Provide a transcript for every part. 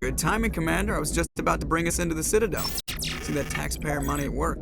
Good timing, Commander. I was just about to bring us into the Citadel. See that taxpayer money at work.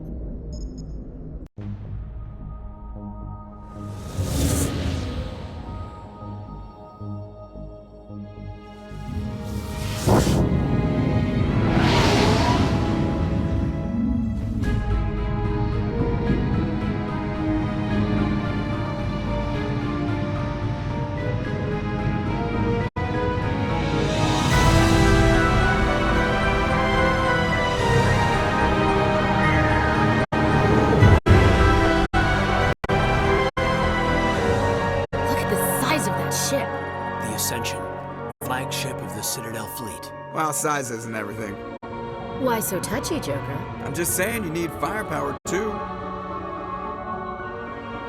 Flagship of the Citidel fleet. Well, sizes and everything. Why so touchy, Joker? I'm just saying you need firepower, too.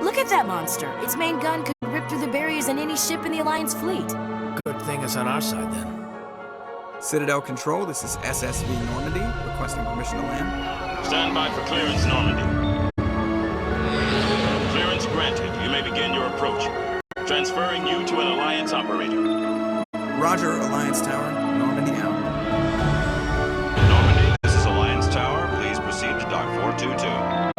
Look at that monster. Its main gun could rip through the barriers in any ship in the Alliance fleet. Good thing it's on our side, then. Citadel Control, this is SSV Normandy, requesting permission to land. Stand by for clearance, Normandy. Clearance granted. You may begin your approach. Transferring you to an Alliance operator. Roger, Alliance Tower. Normandy out. Normandy, this is Alliance Tower. Please proceed to Dock 422.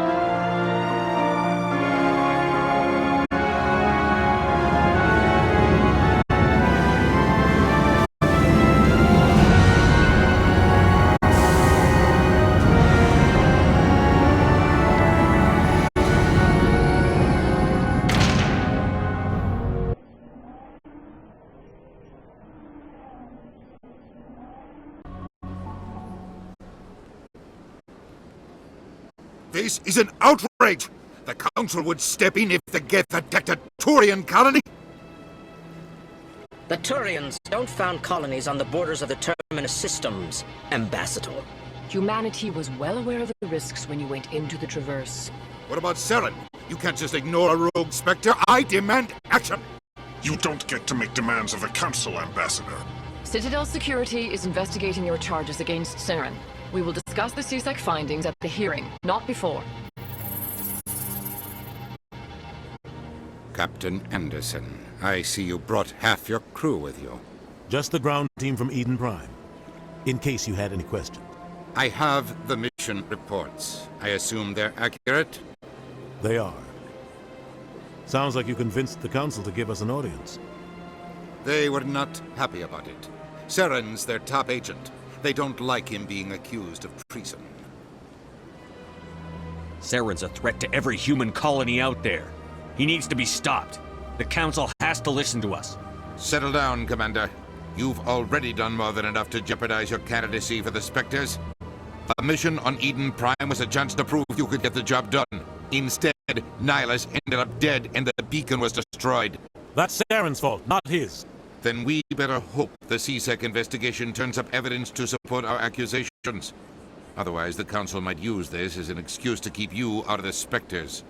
This is an outrage! The Council would step in if they get the Turian colony! The Turians don't found colonies on the borders of the Terminus systems, Ambassador. Humanity was well aware of the risks when you went into the Traverse. What about Saren? You can't just ignore a rogue Spectre. I demand action! You don't get to make demands of the Council, Ambassador. Citadel Security is investigating your charges against Saren. We will discuss the CSEC findings at the hearing, not before. Captain Anderson, I see you brought half your crew with you. Just the ground team from Eden Prime, in case you had any questions. I have the mission reports. I assume they're accurate? They are. Sounds like you convinced the Council to give us an audience. They were not happy about it. Saren's their top agent. They don't like him being accused of treason. Saren's a threat to every human colony out there. He needs to be stopped. The Council has to listen to us. Settle down, Commander. You've already done more than enough to jeopardize your candidacy for the Spectres. A mission on Eden Prime was a chance to prove you could get the job done. Instead, Nihilus ended up dead and the beacon was destroyed. That's Saren's fault, not his. Then we better hope the CSEC investigation turns up evidence to support our accusations. Otherwise, the Council might use this as an excuse to keep you out of the Spectres.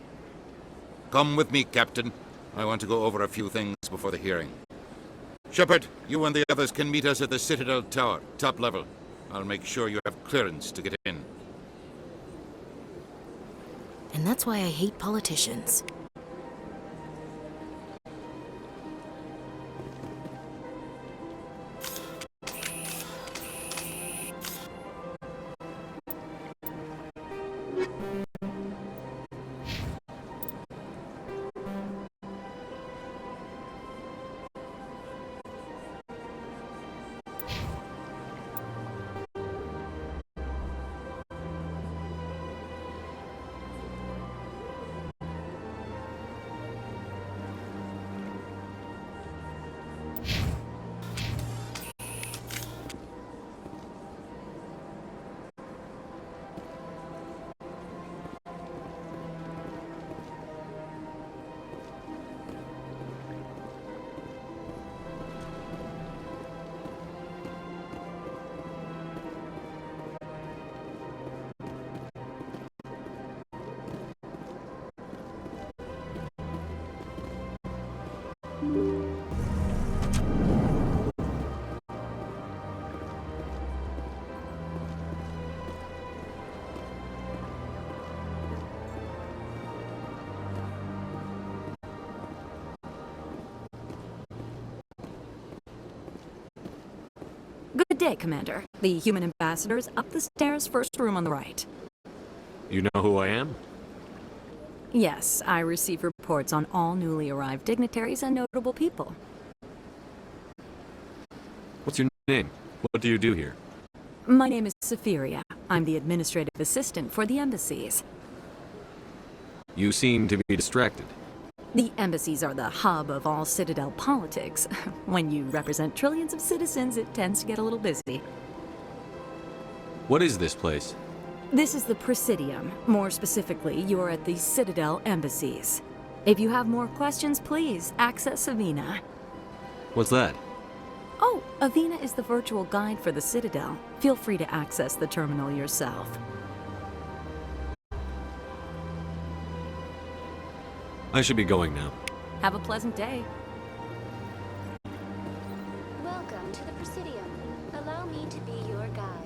Come with me, Captain. I want to go over a few things before the hearing. Shepard, you and the others can meet us at the Citadel Tower, top level. I'll make sure you have clearance to get in. And that's why I hate politicians. day, Commander. The human ambassador's up the stairs, first room on the right. You know who I am? Yes, I receive reports on all newly arrived dignitaries and notable people. What's your name? What do you do here? My name is Safiria. I'm the administrative assistant for the embassies. You seem to be distracted. The embassies are the hub of all Citadel politics. When you represent trillions of citizens, it tends to get a little busy. What is this place? This is the Presidium. More specifically, you're at the Citadel embassies. If you have more questions, please access Avina. What's that? Oh, Avina is the virtual guide for the Citadel. Feel free to access the terminal yourself. I should be going now. Have a pleasant day. Welcome to the Presidium. Allow me to be your guide.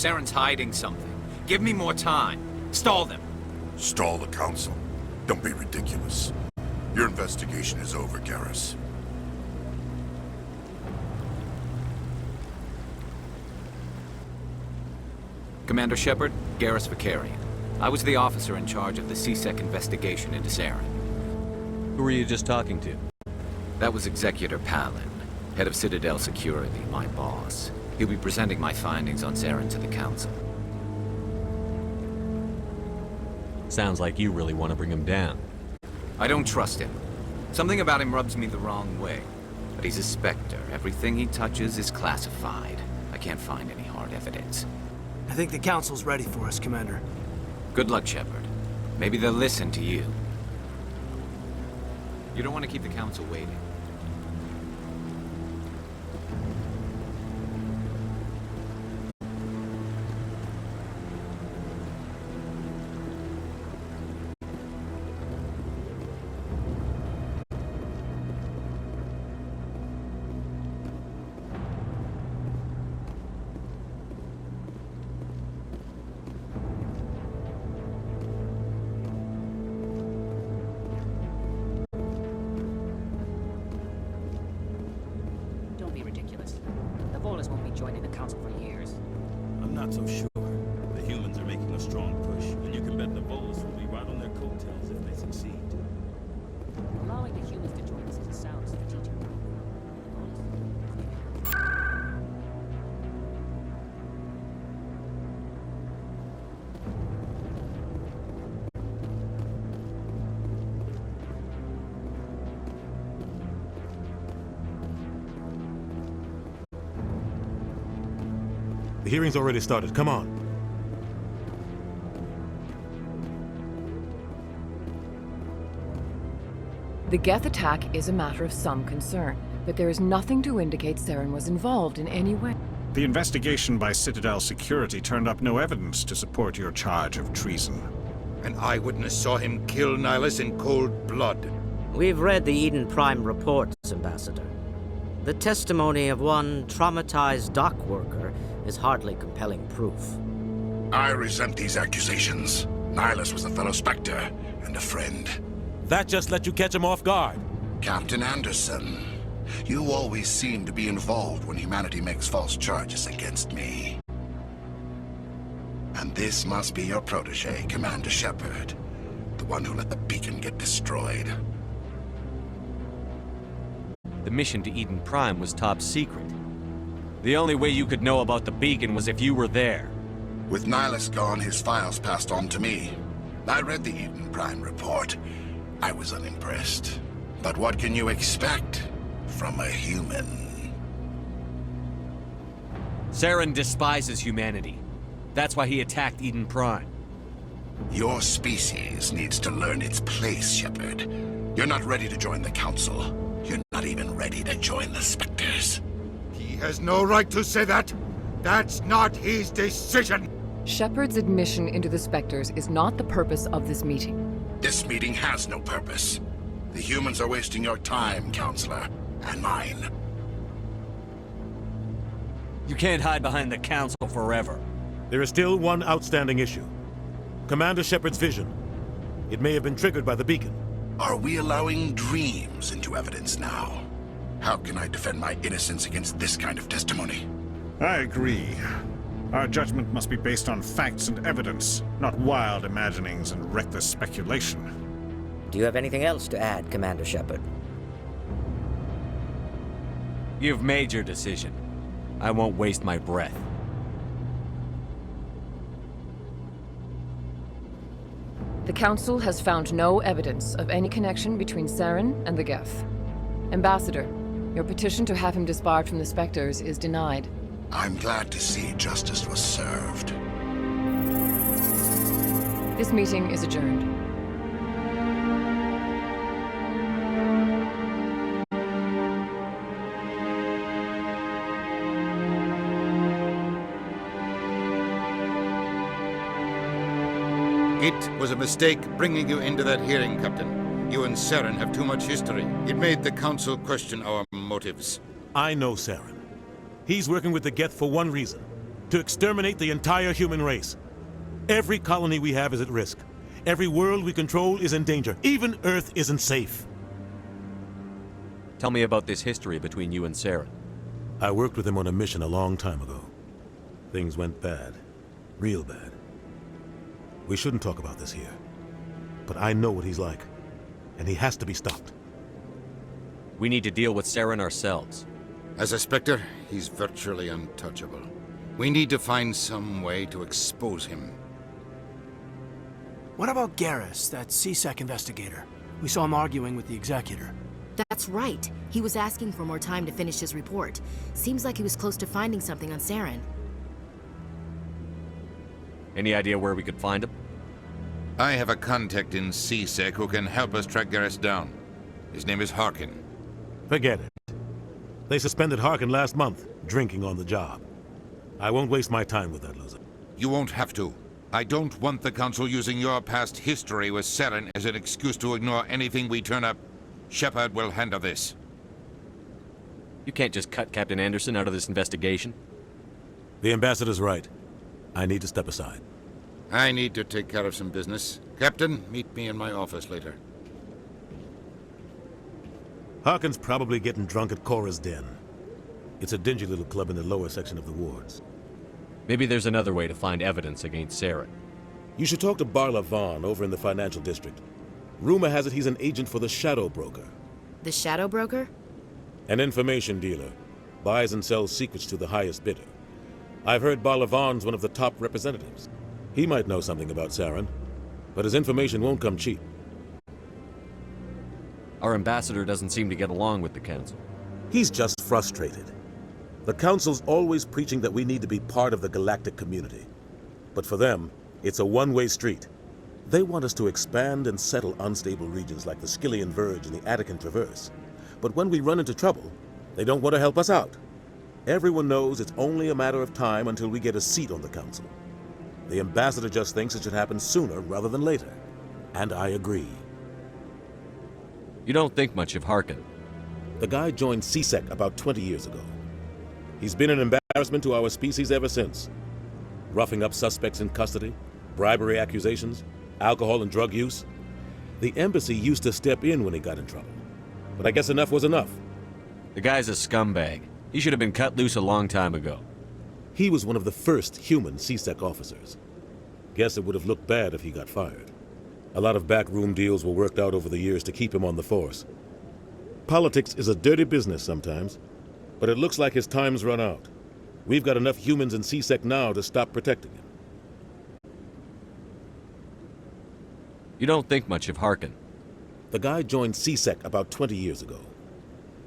Saren's hiding something. Give me more time. Stall them. Stall the Council? Don't be ridiculous. Your investigation is over, Garrus. Commander Shepard, Garrus Vicarian. I was the officer in charge of the CSEC investigation into Saren. Who were you just talking to? That was Executor Palin, head of Citadel Security, my boss. He'll be presenting my findings on Saren to the Council. Sounds like you really want to bring him down. I don't trust him. Something about him rubs me the wrong way. But he's a Spectre. Everything he touches is classified. I can't find any hard evidence. I think the Council's ready for us, Commander. Good luck, Shepard. Maybe they'll listen to you. You don't want to keep the Council waiting. won't be joining the Council for years. I'm not so sure. The humans are making a strong push, and you can bet the Volus will be right on their coattails if they succeed. Allowing the humans to join us is a sound strategic. The hearing's already started. Come on. The Geth attack is a matter of some concern, but there is nothing to indicate Saren was involved in any way. The investigation by Citadel Security turned up no evidence to support your charge of treason. An eyewitness saw him kill Nihilus in cold blood. We've read the Eden Prime reports, Ambassador. The testimony of one traumatized dock worker is hardly compelling proof. I resent these accusations. Nihilus was a fellow Spectre and a friend. That just let you catch him off guard. Captain Anderson, you always seem to be involved when humanity makes false charges against me. And this must be your protege, Commander Shepard, the one who let the beacon get destroyed. The mission to Eden Prime was top secret. The only way you could know about the beacon was if you were there. With Nihilus gone, his files passed on to me. I read the Eden Prime report. I was unimpressed. But what can you expect from a human? Saren despises humanity. That's why he attacked Eden Prime. Your species needs to learn its place, Shepard. You're not ready to join the Council. You're not even ready to join the Spectres. He has no right to say that. That's not his decision. Shepard's admission into the Spectres is not the purpose of this meeting. This meeting has no purpose. The humans are wasting your time, Counselor, and mine. You can't hide behind the Council forever. There is still one outstanding issue. Commander Shepard's vision. It may have been triggered by the beacon. Are we allowing dreams into evidence now? How can I defend my innocence against this kind of testimony? I agree. Our judgment must be based on facts and evidence, not wild imaginings and reckless speculation. Do you have anything else to add, Commander Shepard? You've made your decision. I won't waste my breath. The Council has found no evidence of any connection between Saren and the Geth. Ambassador, your petition to have him disbarred from the Spectres is denied. I'm glad to see justice was served. This meeting is adjourned. It was a mistake bringing you into that hearing, Captain. You and Saren have too much history. It made the Council question our motives. I know Saren. He's working with the Geth for one reason. To exterminate the entire human race. Every colony we have is at risk. Every world we control is in danger. Even Earth isn't safe. Tell me about this history between you and Saren. I worked with him on a mission a long time ago. Things went bad. Real bad. We shouldn't talk about this here. But I know what he's like. And he has to be stopped. We need to deal with Saren ourselves. As a Spectre, he's virtually untouchable. We need to find some way to expose him. What about Garrus, that CSEC investigator? We saw him arguing with the Executor. That's right. He was asking for more time to finish his report. Seems like he was close to finding something on Saren. Any idea where we could find him? I have a contact in CSEC who can help us track Garrus down. His name is Harkin. Forget it. They suspended Harkin last month, drinking on the job. I won't waste my time with that loser. You won't have to. I don't want the Council using your past history with Saren as an excuse to ignore anything we turn up. Shepard will handle this. You can't just cut Captain Anderson out of this investigation. The Ambassador's right. I need to step aside. I need to take care of some business. Captain, meet me in my office later. Harkin's probably getting drunk at Cora's Den. It's a dingy little club in the lower section of the wards. Maybe there's another way to find evidence against Saren. You should talk to Barla Vaughn over in the financial district. Rumor has it he's an agent for the Shadow Broker. The Shadow Broker? An information dealer. Buys and sells secrets to the highest bidder. I've heard Barla Vaughn's one of the top representatives. He might know something about Saren, but his information won't come cheap. Our ambassador doesn't seem to get along with the Council. He's just frustrated. The Council's always preaching that we need to be part of the galactic community. But for them, it's a one-way street. They want us to expand and settle unstable regions like the Skillian Verge and the Attican Traverse. But when we run into trouble, they don't want to help us out. Everyone knows it's only a matter of time until we get a seat on the Council. The Ambassador just thinks it should happen sooner rather than later. And I agree. You don't think much of Harkin. The guy joined CSEC about 20 years ago. He's been an embarrassment to our species ever since. Roughing up suspects in custody, bribery accusations, alcohol and drug use. The embassy used to step in when he got in trouble. But I guess enough was enough. The guy's a scumbag. He should have been cut loose a long time ago. He was one of the first human CSEC officers. Guess it would have looked bad if he got fired. A lot of backroom deals were worked out over the years to keep him on the force. Politics is a dirty business sometimes, but it looks like his time's run out. We've got enough humans in CSEC now to stop protecting him. You don't think much of Harkin. The guy joined CSEC about 20 years ago.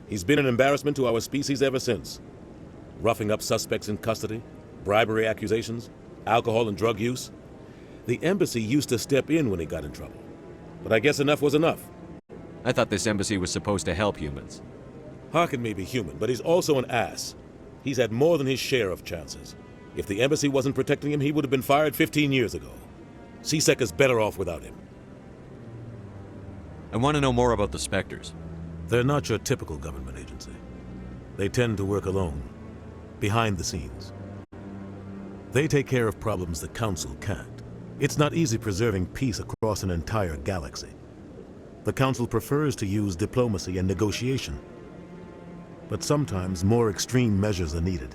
He's been an embarrassment to our species ever since. Roughing up suspects in custody, bribery accusations, alcohol and drug use. The embassy used to step in when he got in trouble. But I guess enough was enough. I thought this embassy was supposed to help humans. Harkin may be human, but he's also an ass. He's had more than his share of chances. If the embassy wasn't protecting him, he would have been fired 15 years ago. CSEC is better off without him. I want to know more about the Spectres. They're not your typical government agency. They tend to work alone, behind the scenes. They take care of problems the Council can't. It's not easy preserving peace across an entire galaxy. The Council prefers to use diplomacy and negotiation. But sometimes more extreme measures are needed.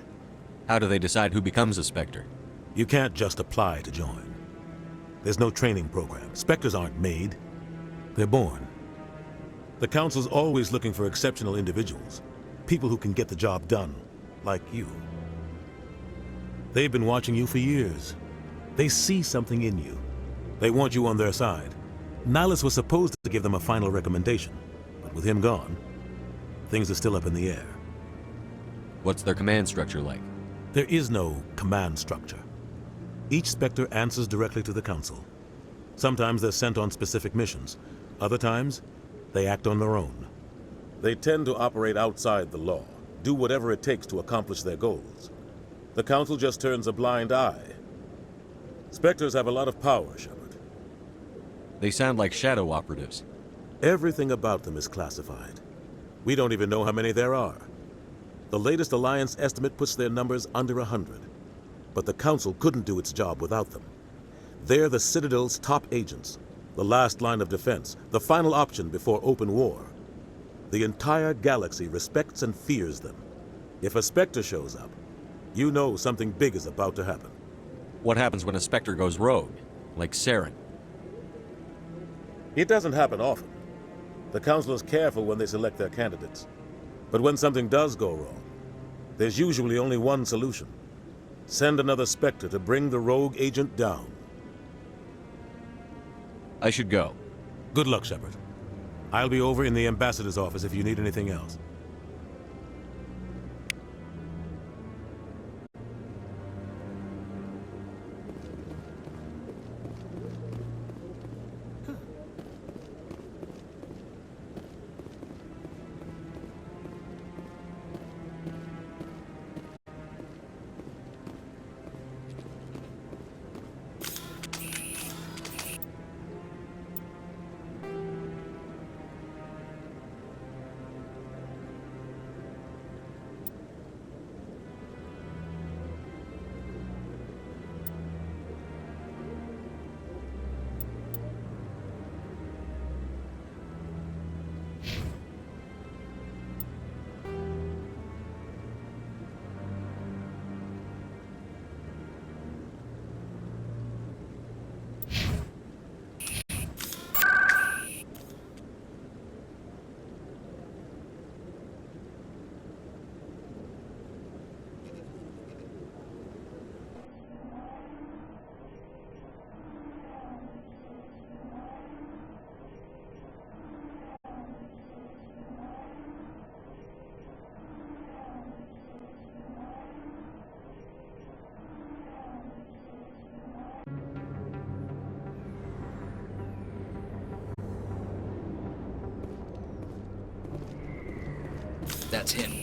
How do they decide who becomes a Spectre? You can't just apply to join. There's no training program. Spectres aren't made. They're born. The Council's always looking for exceptional individuals. People who can get the job done, like you. They've been watching you for years. They see something in you. They want you on their side. Nihilus was supposed to give them a final recommendation, but with him gone, things are still up in the air. What's their command structure like? There is no command structure. Each Spectre answers directly to the Council. Sometimes they're sent on specific missions. Other times, they act on their own. They tend to operate outside the law, do whatever it takes to accomplish their goals. The Council just turns a blind eye. Spectres have a lot of power, Shepard. They sound like shadow operatives. Everything about them is classified. We don't even know how many there are. The latest Alliance estimate puts their numbers under 100. But the Council couldn't do its job without them. They're the Citadel's top agents, the last line of defense, the final option before open war. The entire galaxy respects and fears them. If a Spectre shows up, you know something big is about to happen. What happens when a Spectre goes rogue, like Saren? It doesn't happen often. The Council is careful when they select their candidates. But when something does go wrong, there's usually only one solution. Send another Spectre to bring the rogue agent down. I should go. Good luck, Shepard. I'll be over in the ambassador's office if you need anything else. That's him.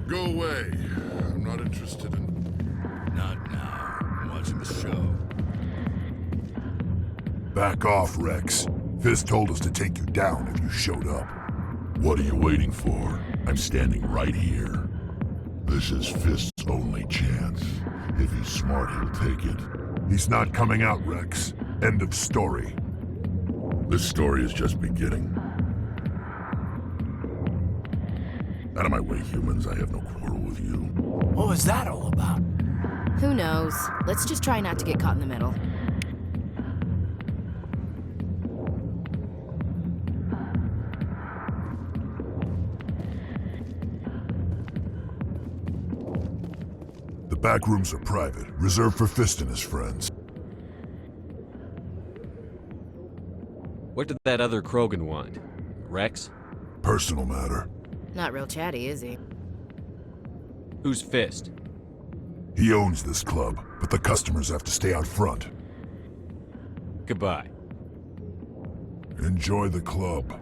Go away. I'm not interested in... Not now. I'm watching the show. Back off, Rex. Fist told us to take you down if you showed up. What are you waiting for? I'm standing right here. This is Fist's only chance. If he's smart, he'll take it. He's not coming out, Rex. End of story. This story is just beginning. Out of my way, humans. I have no quarrel with you. What was that all about? Who knows? Let's just try not to get caught in the middle. The back rooms are private, reserved for Fist and his friends. What did that other Krogan want? Rex? Personal matter. Not real chatty, is he? Who's Fist? He owns this club, but the customers have to stay out front. Goodbye. Enjoy the club.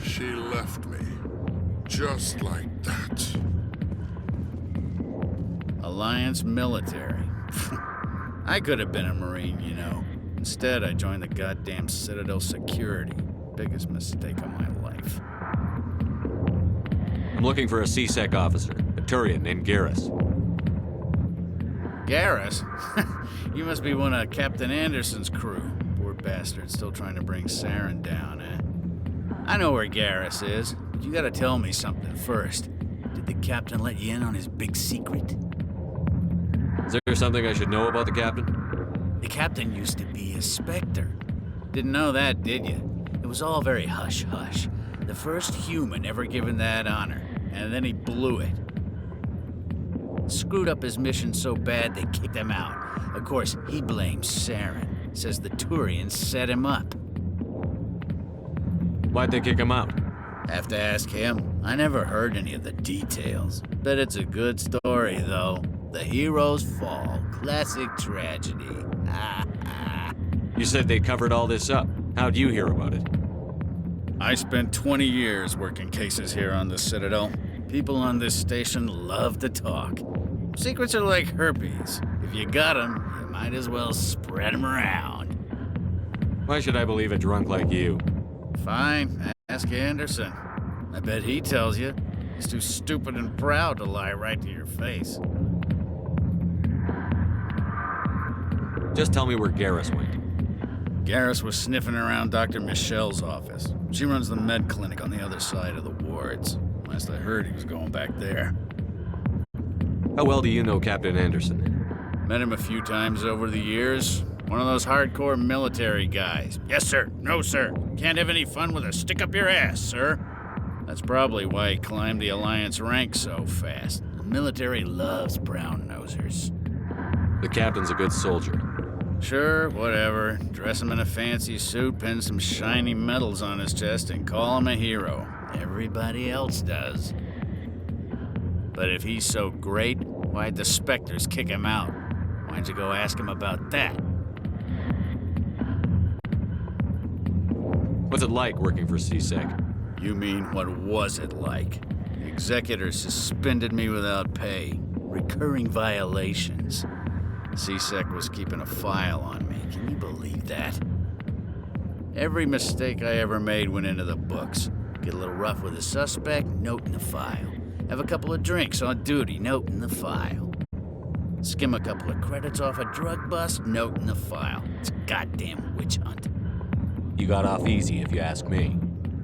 She left me. Just like that. Alliance military. I could have been a Marine, you know. Instead, I joined the goddamn Citadel security. Biggest mistake of my life. I'm looking for a C-Sec officer, a Turian named Garrus. Garrus? You must be one of Captain Anderson's crew. Poor bastard, still trying to bring Saren down, eh? I know where Garrus is, but you gotta tell me something first. Did the captain let you in on his big secret? Is there something I should know about the captain? The captain used to be a Spectre. Didn't know that, did you? It was all very hush-hush. The first human ever given that honor, and then he blew it. Screwed up his mission so bad they kicked him out. Of course, he blames Saren. Says the Turians set him up. Why'd they kick him out? Have to ask him. I never heard any of the details. Bet it's a good story, though. The heroes fall. Classic tragedy. You said they covered all this up. How'd you hear about it? I spent 20 years working cases here on the Citadel. People on this station love to talk. Secrets are like herpes. If you got them, you might as well spread them around. Why should I believe a drunk like you? Fine, ask Anderson. I bet he tells you. He's too stupid and proud to lie right to your face. Just tell me where Garrus went. Garrus was sniffing around Dr. Michelle's office. She runs the med clinic on the other side of the wards. Last I heard, he was going back there. How well do you know Captain Anderson? Met him a few times over the years. One of those hardcore military guys. Yes, sir. No, sir. Can't have any fun with a stick up your ass, sir. That's probably why he climbed the Alliance ranks so fast. The military loves brown-nosers. The captain's a good soldier. Sure, whatever. Dress him in a fancy suit, pin some shiny medals on his chest, and call him a hero. Everybody else does. But if he's so great, why'd the Spectres kick him out? Why'd you go ask him about that? What's it like working for C-Sec? You mean, what was it like? The executor suspended me without pay. Recurring violations. C-Sec was keeping a file on me. Can you believe that? Every mistake I ever made went into the books. Get a little rough with a suspect, note in the file. Have a couple of drinks on duty, note in the file. Skim a couple of credits off a drug bust, note in the file. It's a goddamn witch hunt. You got off easy, if you ask me.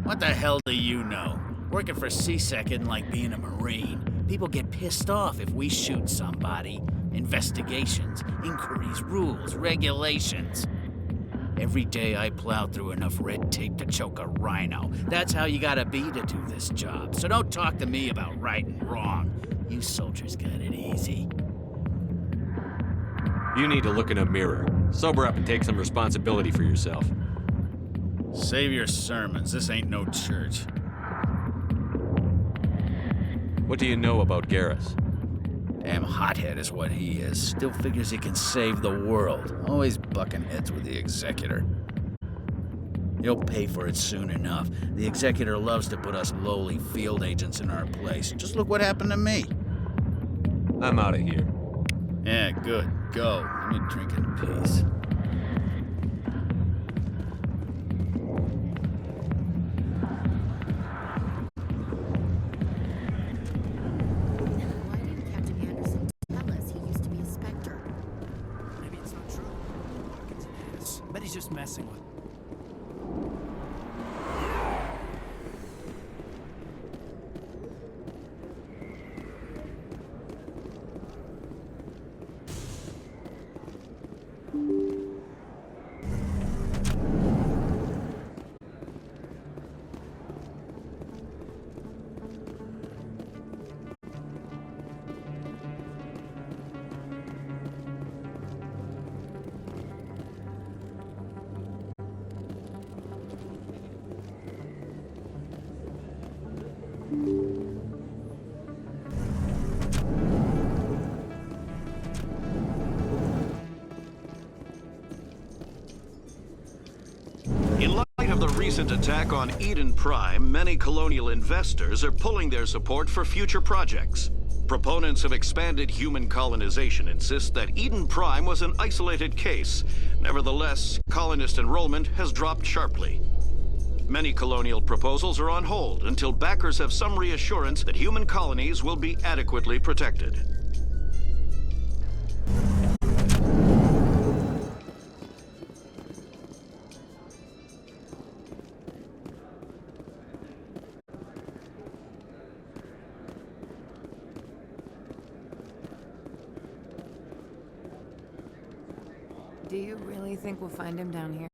What the hell do you know? Working for C-Sec isn't like being a Marine. People get pissed off if we shoot somebody. Investigations, inquiries, rules, regulations. Every day I plow through enough red tape to choke a rhino. That's how you gotta be to do this job. So don't talk to me about right and wrong. You soldiers got it easy. You need to look in a mirror. Sober up and take some responsibility for yourself. Save your sermons. This ain't no church. What do you know about Garrus? Damn hothead is what he is. Still figures he can save the world. Always bucking heads with the Executor. He'll pay for it soon enough. The Executor loves to put us lowly field agents in our place. Just look what happened to me. I'm out of here. Yeah, good. Go. Let me drink in peace. Why didn't Captain Anderson tell us he used to be a Spectre? Maybe it's not true. Hawkins an ass. Bet he's just messing with. In light of the recent attack on Eden Prime, many colonial investors are pulling their support for future projects. Proponents of expanded human colonization insist that Eden Prime was an isolated case. Nevertheless, colonist enrollment has dropped sharply. Many colonial proposals are on hold until backers have some reassurance that human colonies will be adequately protected. Do you really think we'll find him down here?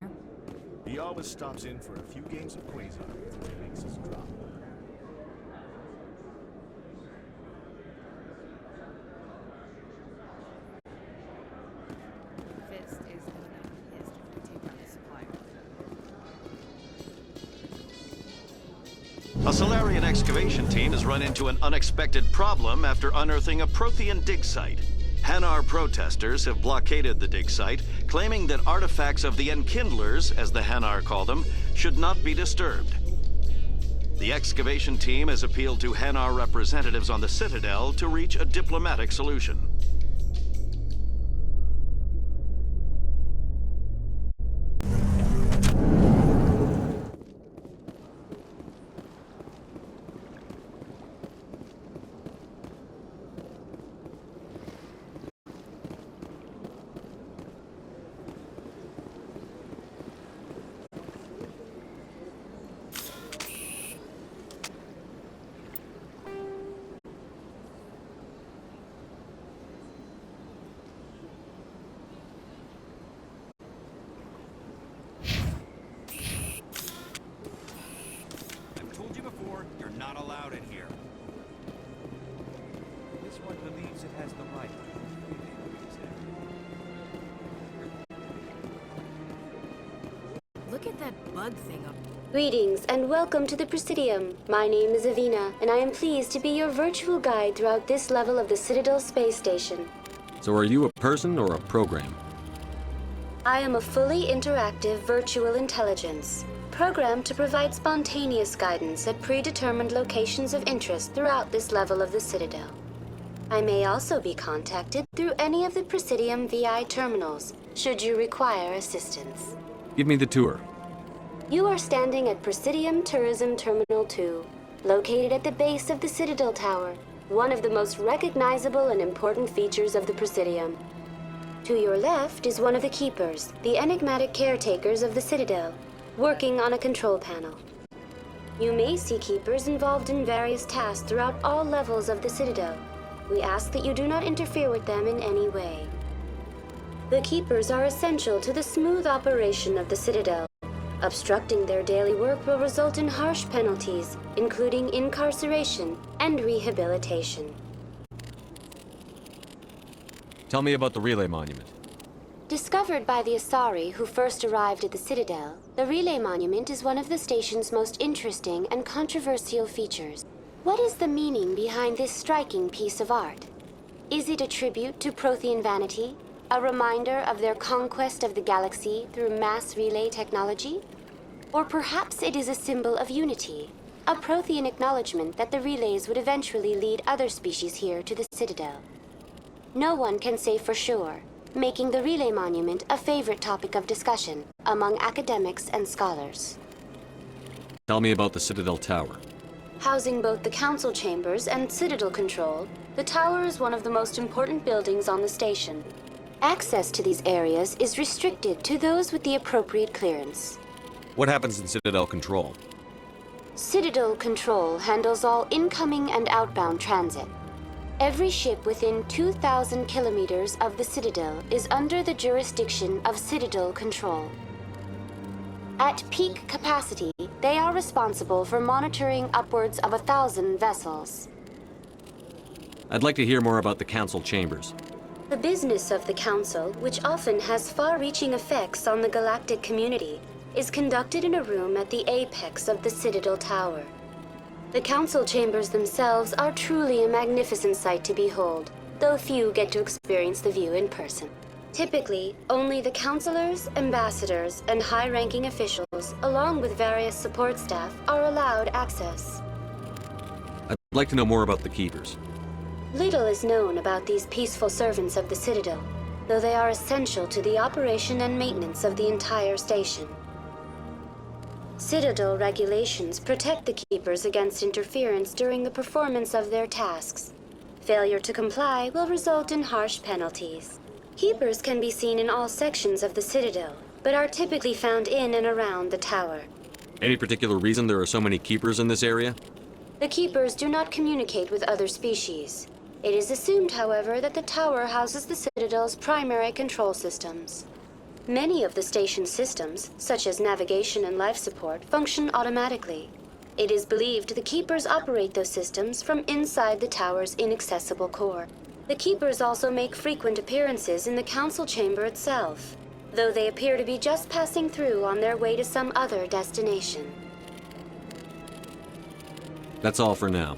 He always stops in for a few games of Quasar before he makes his drop. Fist is his to take on the supplier. A Solarian excavation team has run into an unexpected problem after unearthing a Prothean dig site. Hanar protesters have blockaded the dig site, claiming that artifacts of the Enkindlers, as the Hanar call them, should not be disturbed. The excavation team has appealed to Hanar representatives on the Citadel to reach a diplomatic solution. You're not allowed in here. This one believes it has the right. Look at that bug thing up. Greetings and welcome to the Presidium. My name is Avina, and I am pleased to be your virtual guide throughout this level of the Citadel space station. So are you a person or a program? I am a fully interactive virtual intelligence, programmed to provide spontaneous guidance at predetermined locations of interest throughout this level of the Citadel. I may also be contacted through any of the Presidium VI terminals, should you require assistance. Give me the tour. You are standing at Presidium Tourism Terminal 2, located at the base of the Citadel Tower, one of the most recognizable and important features of the Presidium. To your left is one of the Keepers, the enigmatic caretakers of the Citadel, working on a control panel. You may see Keepers involved in various tasks throughout all levels of the Citadel. We ask that you do not interfere with them in any way. The Keepers are essential to the smooth operation of the Citadel. Obstructing their daily work will result in harsh penalties, including incarceration and rehabilitation. Tell me about the relay monument. Discovered by the Asari who first arrived at the Citadel, the relay monument is one of the station's most interesting and controversial features. What is the meaning behind this striking piece of art? Is it a tribute to Prothean vanity? A reminder of their conquest of the galaxy through mass relay technology? Or perhaps it is a symbol of unity, a Prothean acknowledgement that the relays would eventually lead other species here to the Citadel. No one can say for sure, making the relay monument a favorite topic of discussion among academics and scholars. Tell me about the Citadel Tower. Housing both the council chambers and Citadel control, the tower is one of the most important buildings on the station. Access to these areas is restricted to those with the appropriate clearance. What happens in Citadel Control? Citadel Control handles all incoming and outbound transit. Every ship within 2,000 kilometers of the Citadel is under the jurisdiction of Citadel Control. At peak capacity, they are responsible for monitoring upwards of 1,000 vessels. I'd like to hear more about the Council Chambers. The business of the Council, which often has far-reaching effects on the galactic community, is conducted in a room at the apex of the Citadel Tower. The Council Chambers themselves are truly a magnificent sight to behold, though few get to experience the view in person. Typically, only the councilors, ambassadors, and high-ranking officials, along with various support staff, are allowed access. I'd like to know more about the Keepers. Little is known about these peaceful servants of the Citadel, though they are essential to the operation and maintenance of the entire station. Citadel regulations protect the Keepers against interference during the performance of their tasks. Failure to comply will result in harsh penalties. Keepers can be seen in all sections of the Citadel, but are typically found in and around the tower. Any particular reason there are so many Keepers in this area? The Keepers do not communicate with other species. It is assumed, however, that the tower houses the Citadel's primary control systems. Many of the station's systems, such as navigation and life support, function automatically. It is believed the Keepers operate those systems from inside the tower's inaccessible core. The Keepers also make frequent appearances in the Council Chamber itself, though they appear to be just passing through on their way to some other destination. That's all for now.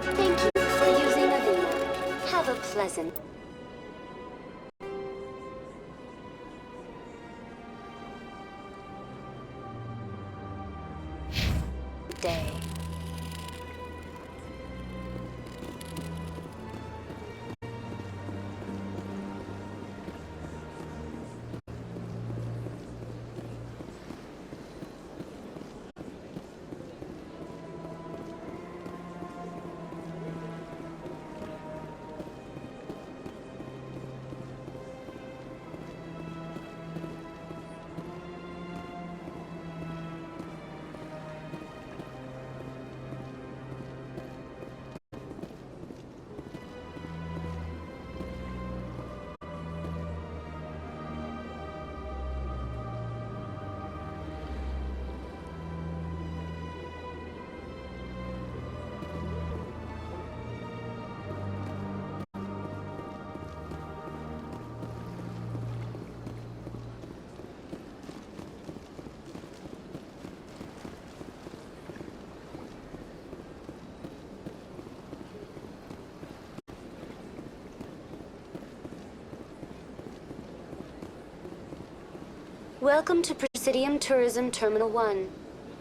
Thank you for using Avina. Have a pleasant day. Welcome to Presidium Tourism Terminal 1.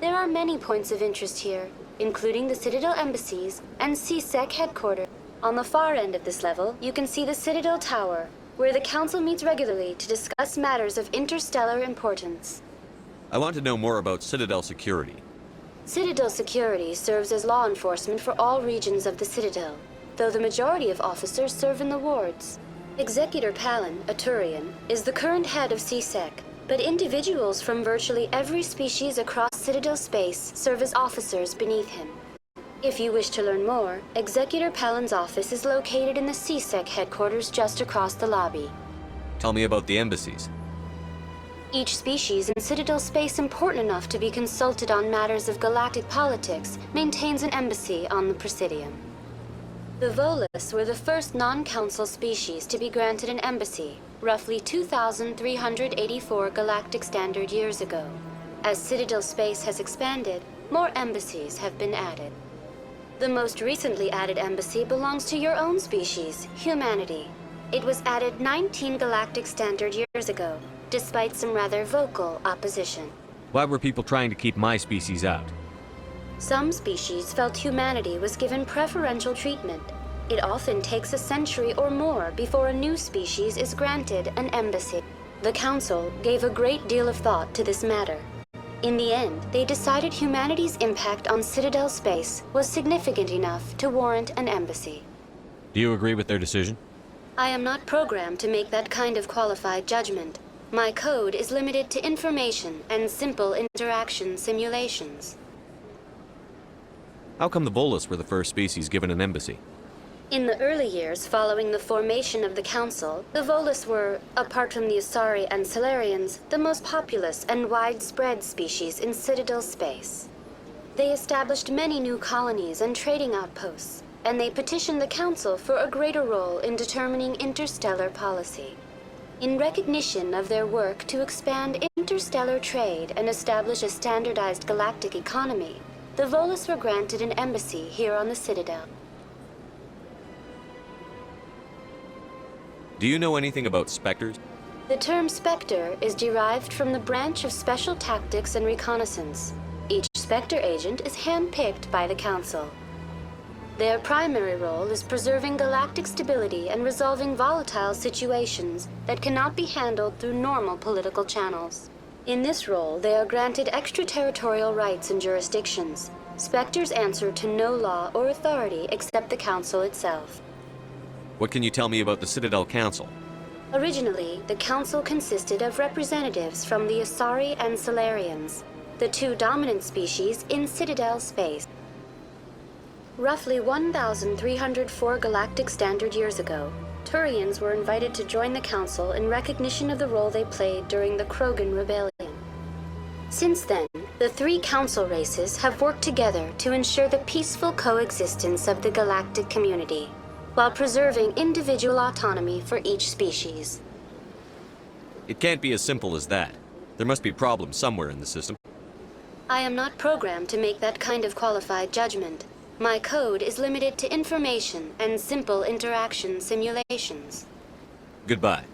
There are many points of interest here, including the Citadel embassies and CSEC headquarters. On the far end of this level, you can see the Citadel Tower, where the Council meets regularly to discuss matters of interstellar importance. I want to know more about Citadel security. Citadel security serves as law enforcement for all regions of the Citadel, though the majority of officers serve in the wards. Executor Palin, a Turian, is the current head of CSEC, but individuals from virtually every species across Citadel space serve as officers beneath him. If you wish to learn more, Executor Palin's office is located in the CSEC headquarters just across the lobby. Tell me about the embassies. Each species in Citadel space important enough to be consulted on matters of galactic politics maintains an embassy on the Presidium. The Volus were the first non-council species to be granted an embassy, roughly 2,384 galactic standard years ago. As Citadel space has expanded, more embassies have been added. The most recently added embassy belongs to your own species, humanity. It was added 19 galactic standard years ago, despite some rather vocal opposition. Why were people trying to keep my species out? Some species felt humanity was given preferential treatment. It often takes a century or more before a new species is granted an embassy. The Council gave a great deal of thought to this matter. In the end, they decided humanity's impact on Citadel space was significant enough to warrant an embassy. Do you agree with their decision? I am not programmed to make that kind of qualified judgment. My code is limited to information and simple interaction simulations. How come the Volus were the first species given an embassy? In the early years following the formation of the Council, the Volus were, apart from the Asari and Solarians, the most populous and widespread species in Citadel space. They established many new colonies and trading outposts, and they petitioned the Council for a greater role in determining interstellar policy. In recognition of their work to expand interstellar trade and establish a standardized galactic economy, the Volus were granted an embassy here on the Citadel. Do you know anything about specters? The term Spectre is derived from the branch of Special Tactics and Reconnaissance. Each Spectre agent is handpicked by the Council. Their primary role is preserving galactic stability and resolving volatile situations that cannot be handled through normal political channels. In this role, they are granted extraterritorial rights and jurisdictions. Spectres answer to no law or authority except the Council itself. What can you tell me about the Citadel Council? Originally, the Council consisted of representatives from the Asari and Solarians, the two dominant species in Citadel space. Roughly 1,304 galactic standard years ago, Turians were invited to join the Council in recognition of the role they played during the Krogan Rebellion. Since then, the three Council races have worked together to ensure the peaceful coexistence of the galactic community, while preserving individual autonomy for each species. It can't be as simple as that. There must be problems somewhere in the system. I am not programmed to make that kind of qualified judgment. My code is limited to information and simple interaction simulations. Goodbye.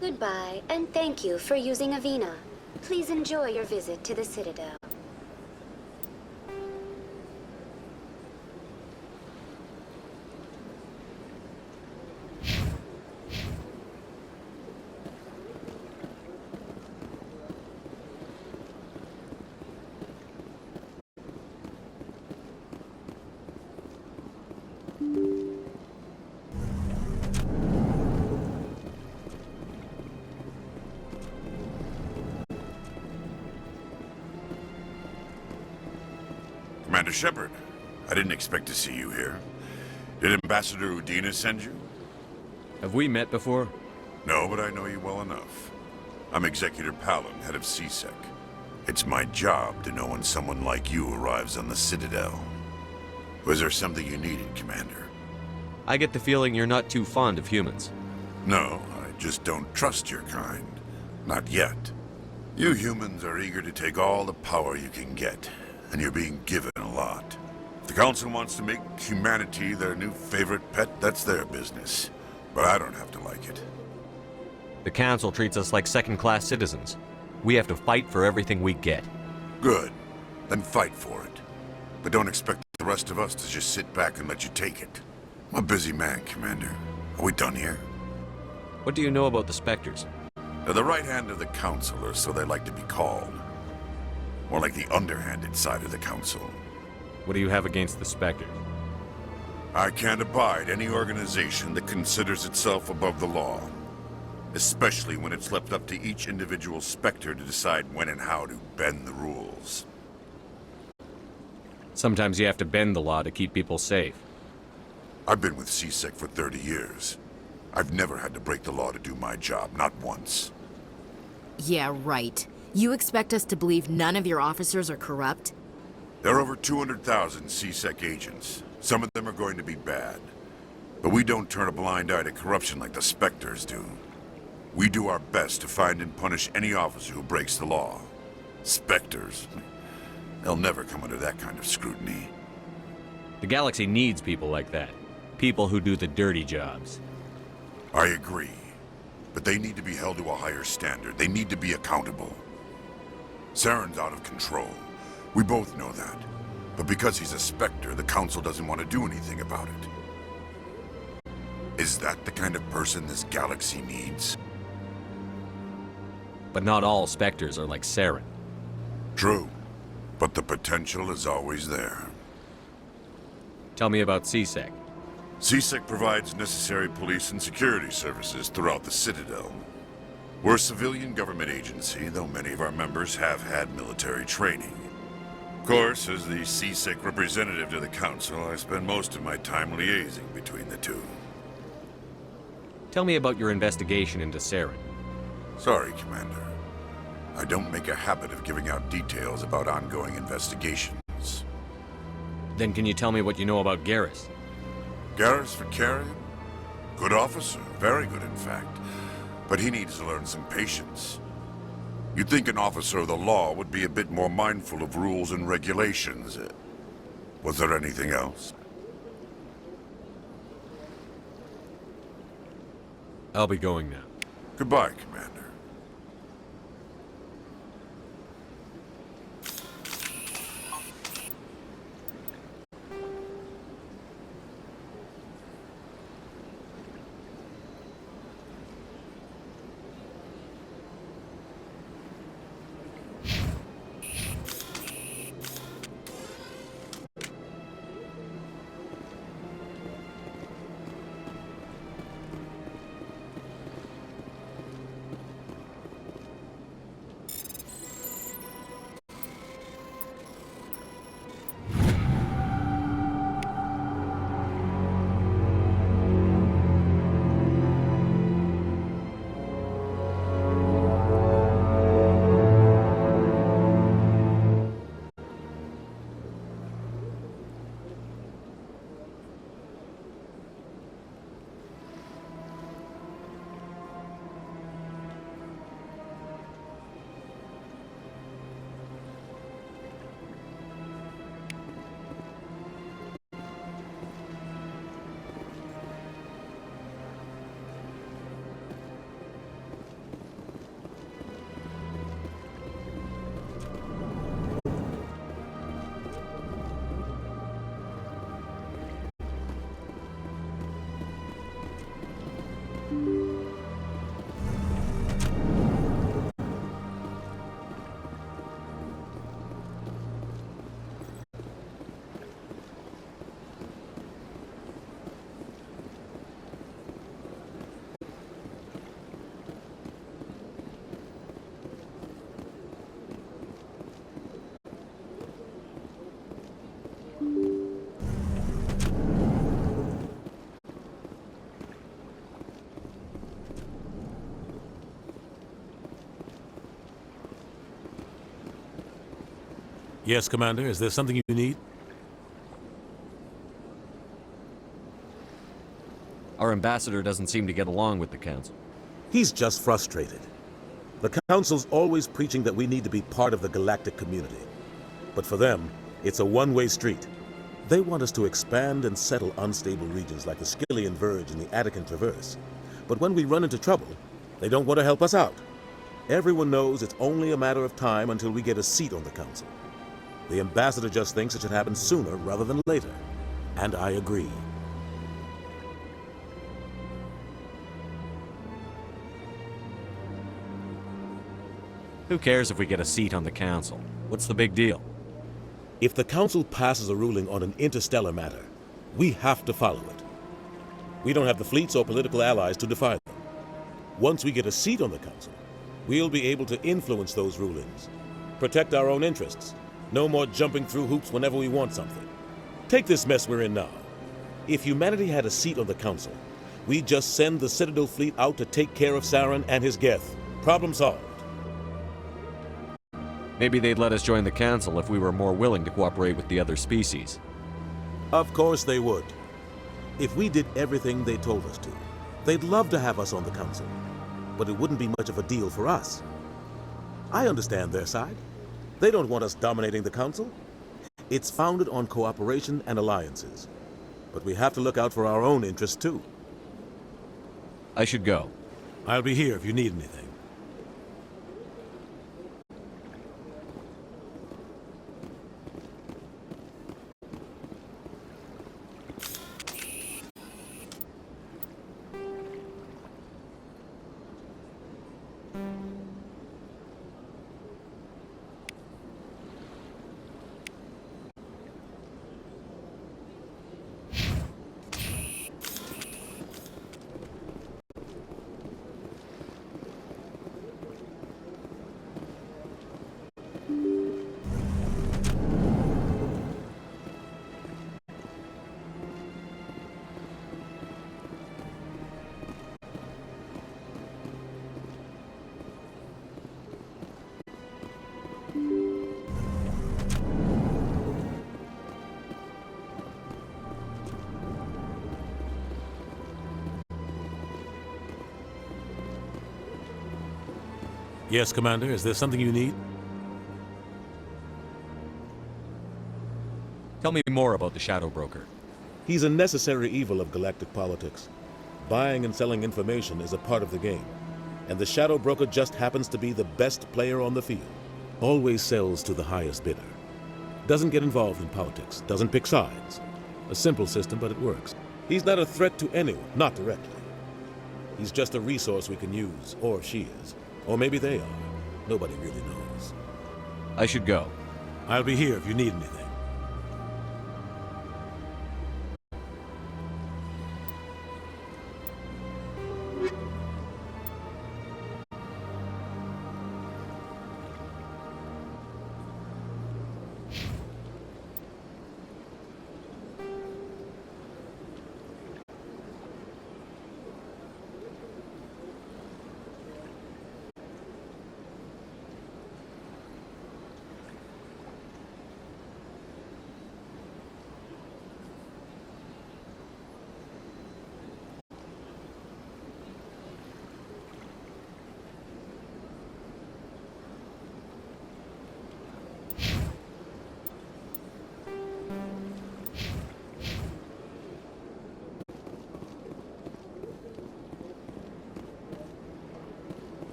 Goodbye, and thank you for using Avina. Please enjoy your visit to the Citadel. Commander Shepard, I didn't expect to see you here. Did Ambassador Udina send you? Have we met before? No, but I know you well enough. I'm Executor Palin, head of CSEC. It's my job to know when someone like you arrives on the Citadel. Was there something you needed, Commander? I get the feeling you're not too fond of humans. No, I just don't trust your kind. Not yet. You humans are eager to take all the power you can get, and you're being given a lot. If the Council wants to make humanity their new favorite pet, that's their business. But I don't have to like it. The Council treats us like second-class citizens. We have to fight for everything we get. Good. Then fight for it. But don't expect the rest of us to just sit back and let you take it. I'm a busy man, Commander. Are we done here? What do you know about the Spectres? They're the right hand of the Council, or so they like to be called. More like the underhanded side of the Council. What do you have against the Spectres? I can't abide any organization that considers itself above the law. Especially when it's left up to each individual Spectre to decide when and how to bend the rules. Sometimes you have to bend the law to keep people safe. I've been with CSEC for 30 years. I've never had to break the law to do my job, not once. Yeah, right. You expect us to believe none of your officers are corrupt? There are over 200,000 CSEC agents. Some of them are going to be bad. But we don't turn a blind eye to corruption like the Spectres do. We do our best to find and punish any officer who breaks the law. Spectres, they'll never come under that kind of scrutiny. The galaxy needs people like that. People who do the dirty jobs. I agree. But they need to be held to a higher standard. They need to be accountable. Saren's out of control. We both know that. But because he's a Spectre, the Council doesn't want to do anything about it. Is that the kind of person this galaxy needs? But not all Spectres are like Saren. True. But the potential is always there. Tell me about CSEC. CSEC provides necessary police and security services throughout the Citidel. We're a civilian government agency, though many of our members have had military training. Of course, as the CSEC representative to the Council, I spend most of my time liaising between the two. Tell me about your investigation into Saren. Sorry, Commander. I don't make a habit of giving out details about ongoing investigations. Then can you tell me what you know about Garrus? Garrus Vakarian? Good officer, very good in fact. But he needs to learn some patience. You'd think an officer of the law would be a bit more mindful of rules and regulations. Was there anything else? I'll be going now. Goodbye, Commander. Yes, Commander. Is there something you need? Our ambassador doesn't seem to get along with the Council. He's just frustrated. The Council's always preaching that we need to be part of the galactic community. But for them, it's a one-way street. They want us to expand and settle unstable regions like the Skillian Verge and the Attican Traverse. But when we run into trouble, they don't want to help us out. Everyone knows it's only a matter of time until we get a seat on the Council. The ambassador just thinks it should happen sooner rather than later. And I agree. Who cares if we get a seat on the Council? What's the big deal? If the Council passes a ruling on an interstellar matter, we have to follow it. We don't have the fleets or political allies to defy them. Once we get a seat on the Council, we'll be able to influence those rulings, protect our own interests. No more jumping through hoops whenever we want something. Take this mess we're in now. If humanity had a seat on the Council, we'd just send the Citadel fleet out to take care of Saren and his Geth. Problem solved. Maybe they'd let us join the Council if we were more willing to cooperate with the other species. Of course they would. If we did everything they told us to, they'd love to have us on the Council. But it wouldn't be much of a deal for us. I understand their side. They don't want us dominating the Council. It's founded on cooperation and alliances. But we have to look out for our own interests, too. I should go. I'll be here if you need anything. Yes, Commander. Is there something you need? Tell me more about the Shadow Broker. He's a necessary evil of galactic politics. Buying and selling information is a part of the game. And the Shadow Broker just happens to be the best player on the field. Always sells to the highest bidder. Doesn't get involved in politics. Doesn't pick sides. A simple system, but it works. He's not a threat to anyone, not directly. He's just a resource we can use, or she is. Or maybe they are. Nobody really knows. I should go. I'll be here if you need anything.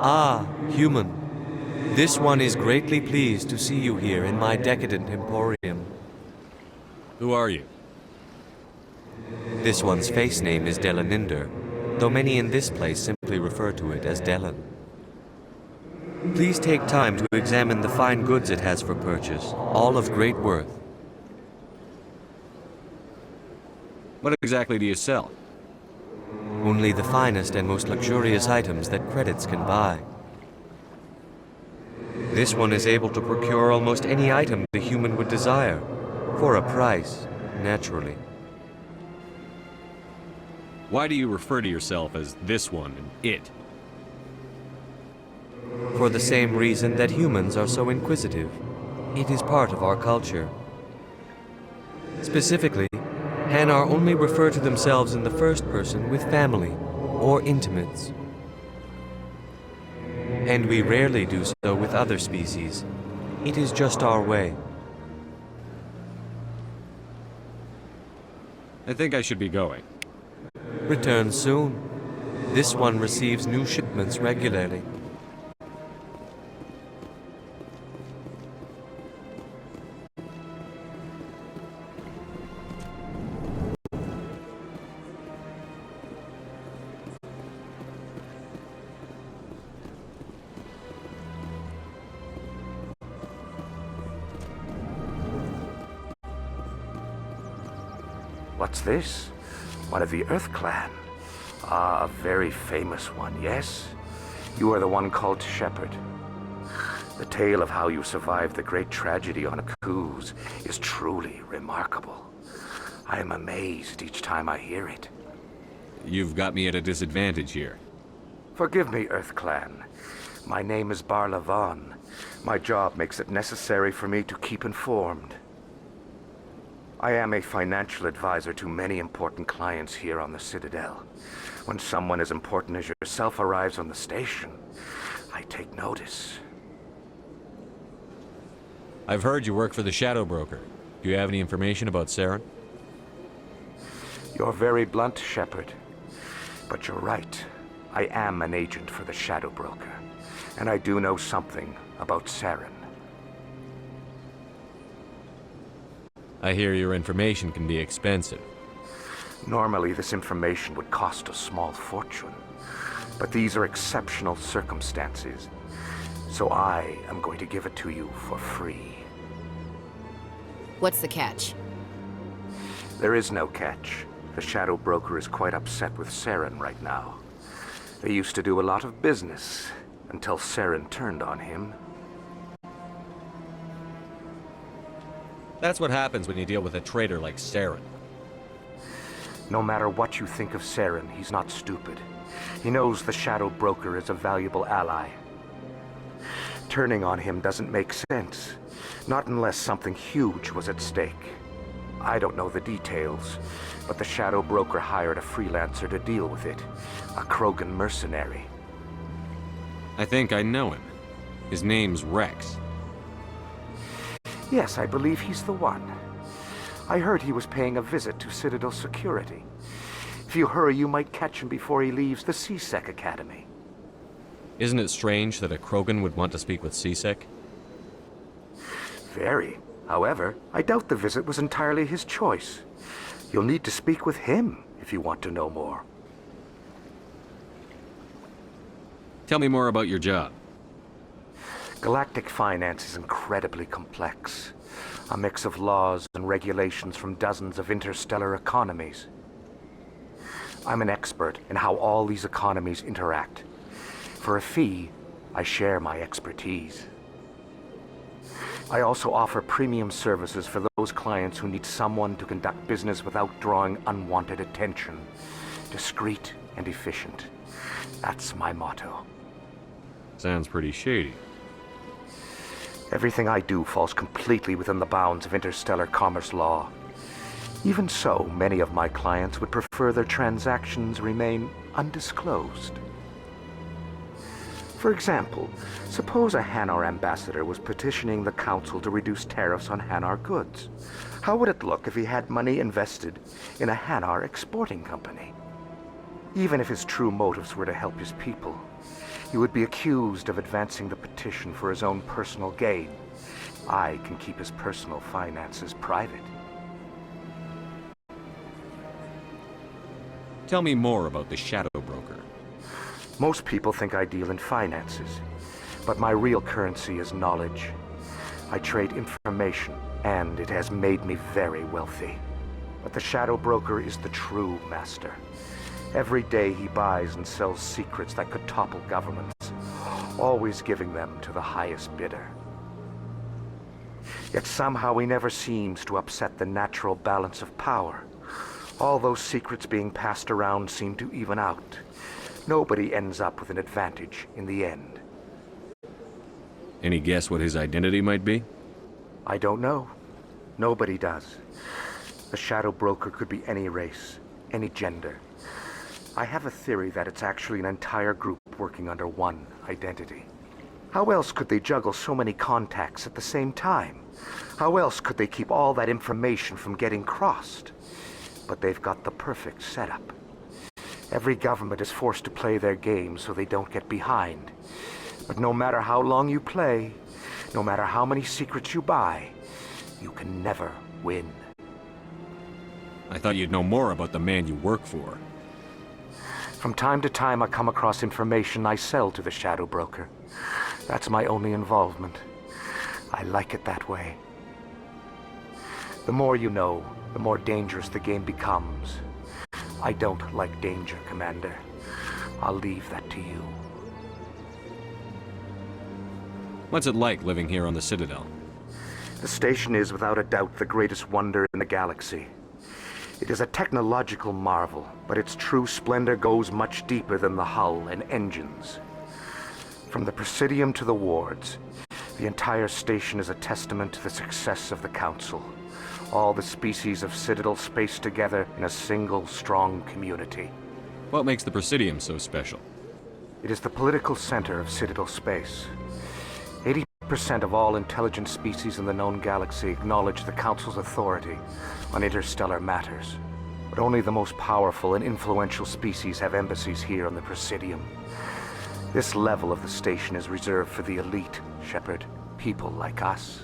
Ah, human. This one is greatly pleased to see you here in my decadent emporium. Who are you? This one's face name is Delaninder, though many in this place simply refer to it as Delan. Please take time to examine the fine goods it has for purchase, all of great worth. What exactly do you sell? Only the finest and most luxurious items that credits can buy. This one is able to procure almost any item the human would desire, for a price, naturally. Why do you refer to yourself as this one and it? For the same reason that humans are so inquisitive. It is part of our culture. Specifically, Hanar only refer to themselves in the first person with family or intimates. And we rarely do so with other species. It is just our way. I think I should be going. Return soon. This one receives new shipments regularly. What's this? One of the Earth Clan. Ah, a very famous one, yes? You are the one called Shepard. The tale of how you survived the great tragedy on Akuz is truly remarkable. I am amazed each time I hear it. You've got me at a disadvantage here. Forgive me, Earth Clan. My name is Barla Vaughn. My job makes it necessary for me to keep informed. I am a financial advisor to many important clients here on the Citadel. When someone as important as yourself arrives on the station, I take notice. I've heard you work for the Shadow Broker. Do you have any information about Saren? You're very blunt, Shepard. But you're right. I am an agent for the Shadow Broker. And I do know something about Saren. I hear your information can be expensive. Normally, this information would cost a small fortune. But these are exceptional circumstances. So I am going to give it to you for free. What's the catch? There is no catch. The Shadow Broker is quite upset with Saren right now. They used to do a lot of business until Saren turned on him. That's what happens when you deal with a traitor like Saren. No matter what you think of Saren, he's not stupid. He knows the Shadow Broker is a valuable ally. Turning on him doesn't make sense. Not unless something huge was at stake. I don't know the details, but the Shadow Broker hired a freelancer to deal with it. A Krogan mercenary. I think I know him. His name's Rex. Yes, I believe he's the one. I heard he was paying a visit to Citadel security. If you hurry, you might catch him before he leaves the C-Sec Academy. Isn't it strange that a Krogan would want to speak with C-Sec? Very. However, I doubt the visit was entirely his choice. You'll need to speak with him if you want to know more. Tell me more about your job. Galactic finance is incredibly complex. A mix of laws and regulations from dozens of interstellar economies. I'm an expert in how all these economies interact. For a fee, I share my expertise. I also offer premium services for those clients who need someone to conduct business without drawing unwanted attention. Discreet and efficient. That's my motto. Sounds pretty shady. Everything I do falls completely within the bounds of interstellar commerce law. Even so, many of my clients would prefer their transactions remain undisclosed. For example, suppose a Hanar ambassador was petitioning the Council to reduce tariffs on Hanar goods. How would it look if he had money invested in a Hanar exporting company? Even if his true motives were to help his people, he would be accused of advancing the petition for his own personal gain. I can keep his personal finances private. Tell me more about the Shadow Broker. Most people think I deal in finances, but my real currency is knowledge. I trade information, and it has made me very wealthy. But the Shadow Broker is the true master. Every day he buys and sells secrets that could topple governments, always giving them to the highest bidder. Yet somehow he never seems to upset the natural balance of power. All those secrets being passed around seem to even out. Nobody ends up with an advantage in the end. Any guess what his identity might be? I don't know. Nobody does. The Shadow Broker could be any race, any gender. I have a theory that it's actually an entire group working under one identity. How else could they juggle so many contacts at the same time? How else could they keep all that information from getting crossed? But they've got the perfect setup. Every government is forced to play their game so they don't get behind. But no matter how long you play, no matter how many secrets you buy, you can never win. I thought you'd know more about the man you work for. From time to time, I come across information I sell to the Shadow Broker. That's my only involvement. I like it that way. The more you know, the more dangerous the game becomes. I don't like danger, Commander. I'll leave that to you. What's it like living here on the Citadel? The station is without a doubt the greatest wonder in the galaxy. It is a technological marvel, but its true splendor goes much deeper than the hull and engines. From the Presidium to the wards, the entire station is a testament to the success of the Council. All the species of Citadel spaced together in a single, strong community. What makes the Presidium so special? It is the political center of Citadel space. 80% of all intelligent species in the known galaxy acknowledge the Council's authority on interstellar matters. But only the most powerful and influential species have embassies here on the Presidium. This level of the station is reserved for the elite, Shepard. People like us.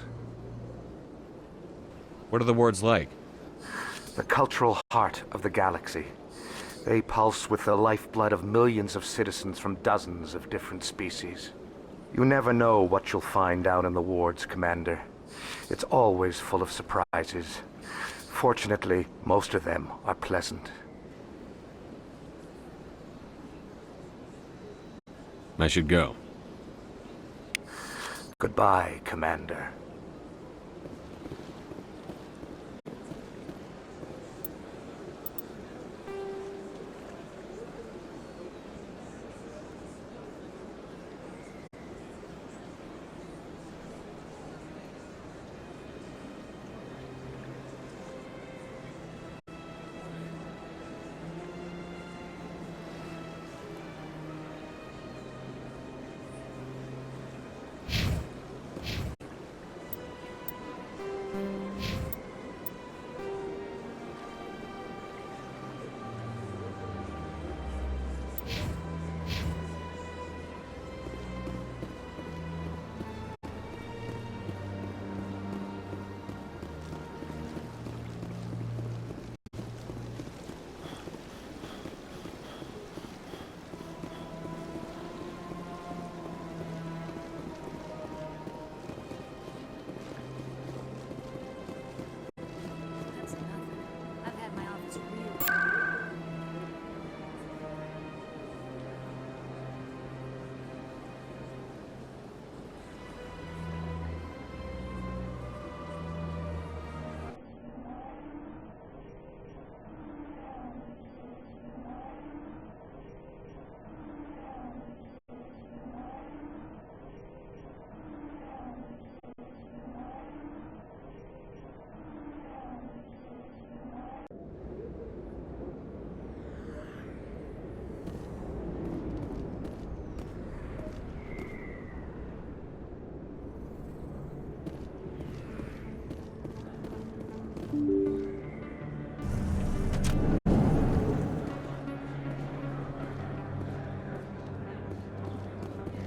What are the wards like? The cultural heart of the galaxy. They pulse with the lifeblood of millions of citizens from dozens of different species. You never know what you'll find down in the wards, Commander. It's always full of surprises. Fortunately, most of them are pleasant. I should go. Goodbye, Commander.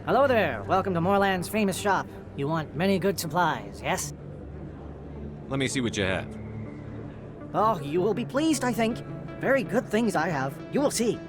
Hello there. Welcome to Moorland's famous shop. You want many good supplies, yes? Let me see what you have. Oh, you will be pleased, I think. Very good things I have. You will see.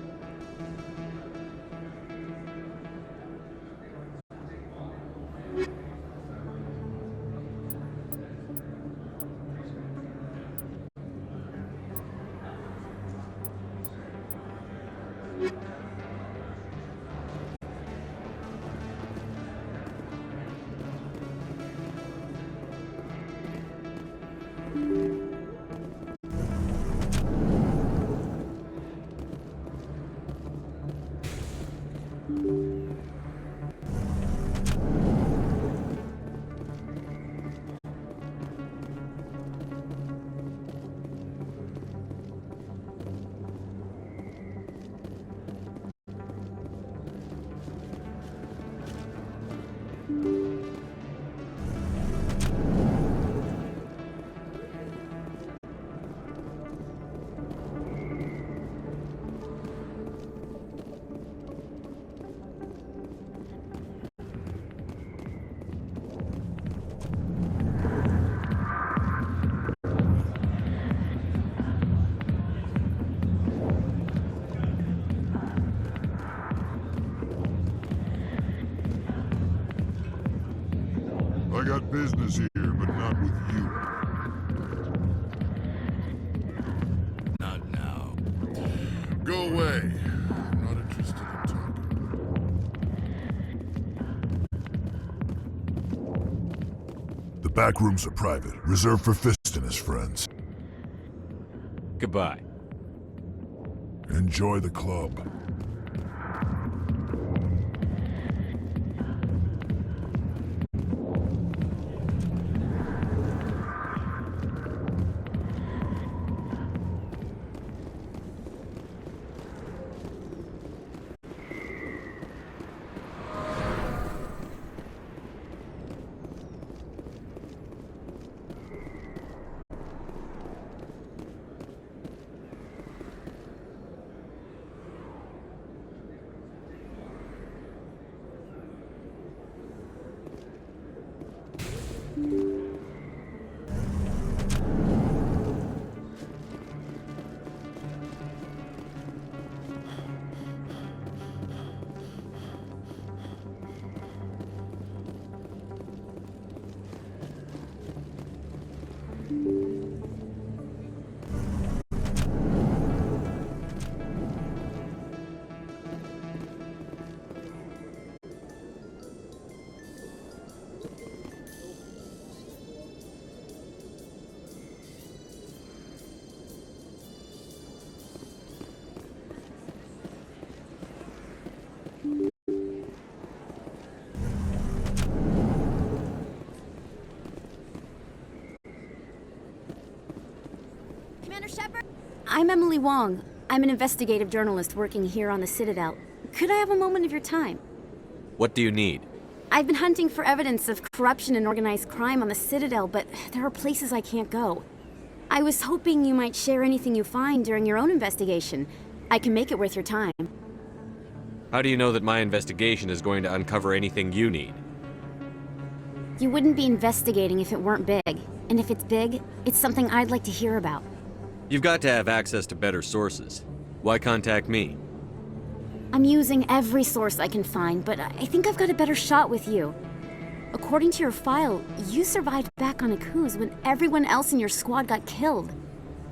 got business here, but not with you. Not now. Go away. I'm not interested in talking. The back rooms are private, reserved for Fist and his friends. Goodbye. Enjoy the club. Commander Shepard? I'm Emily Wong. I'm an investigative journalist working here on the Citidel. Could I have a moment of your time? What do you need? I've been hunting for evidence of corruption and organized crime on the Citadel, but there are places I can't go. I was hoping you might share anything you find during your own investigation. I can make it worth your time. How do you know that my investigation is going to uncover anything you need? You wouldn't be investigating if it weren't big. And if it's big, it's something I'd like to hear about. You've got to have access to better sources. Why contact me? I'm using every source I can find, but I think I've got a better shot with you. According to your file, you survived back on Akuz when everyone else in your squad got killed.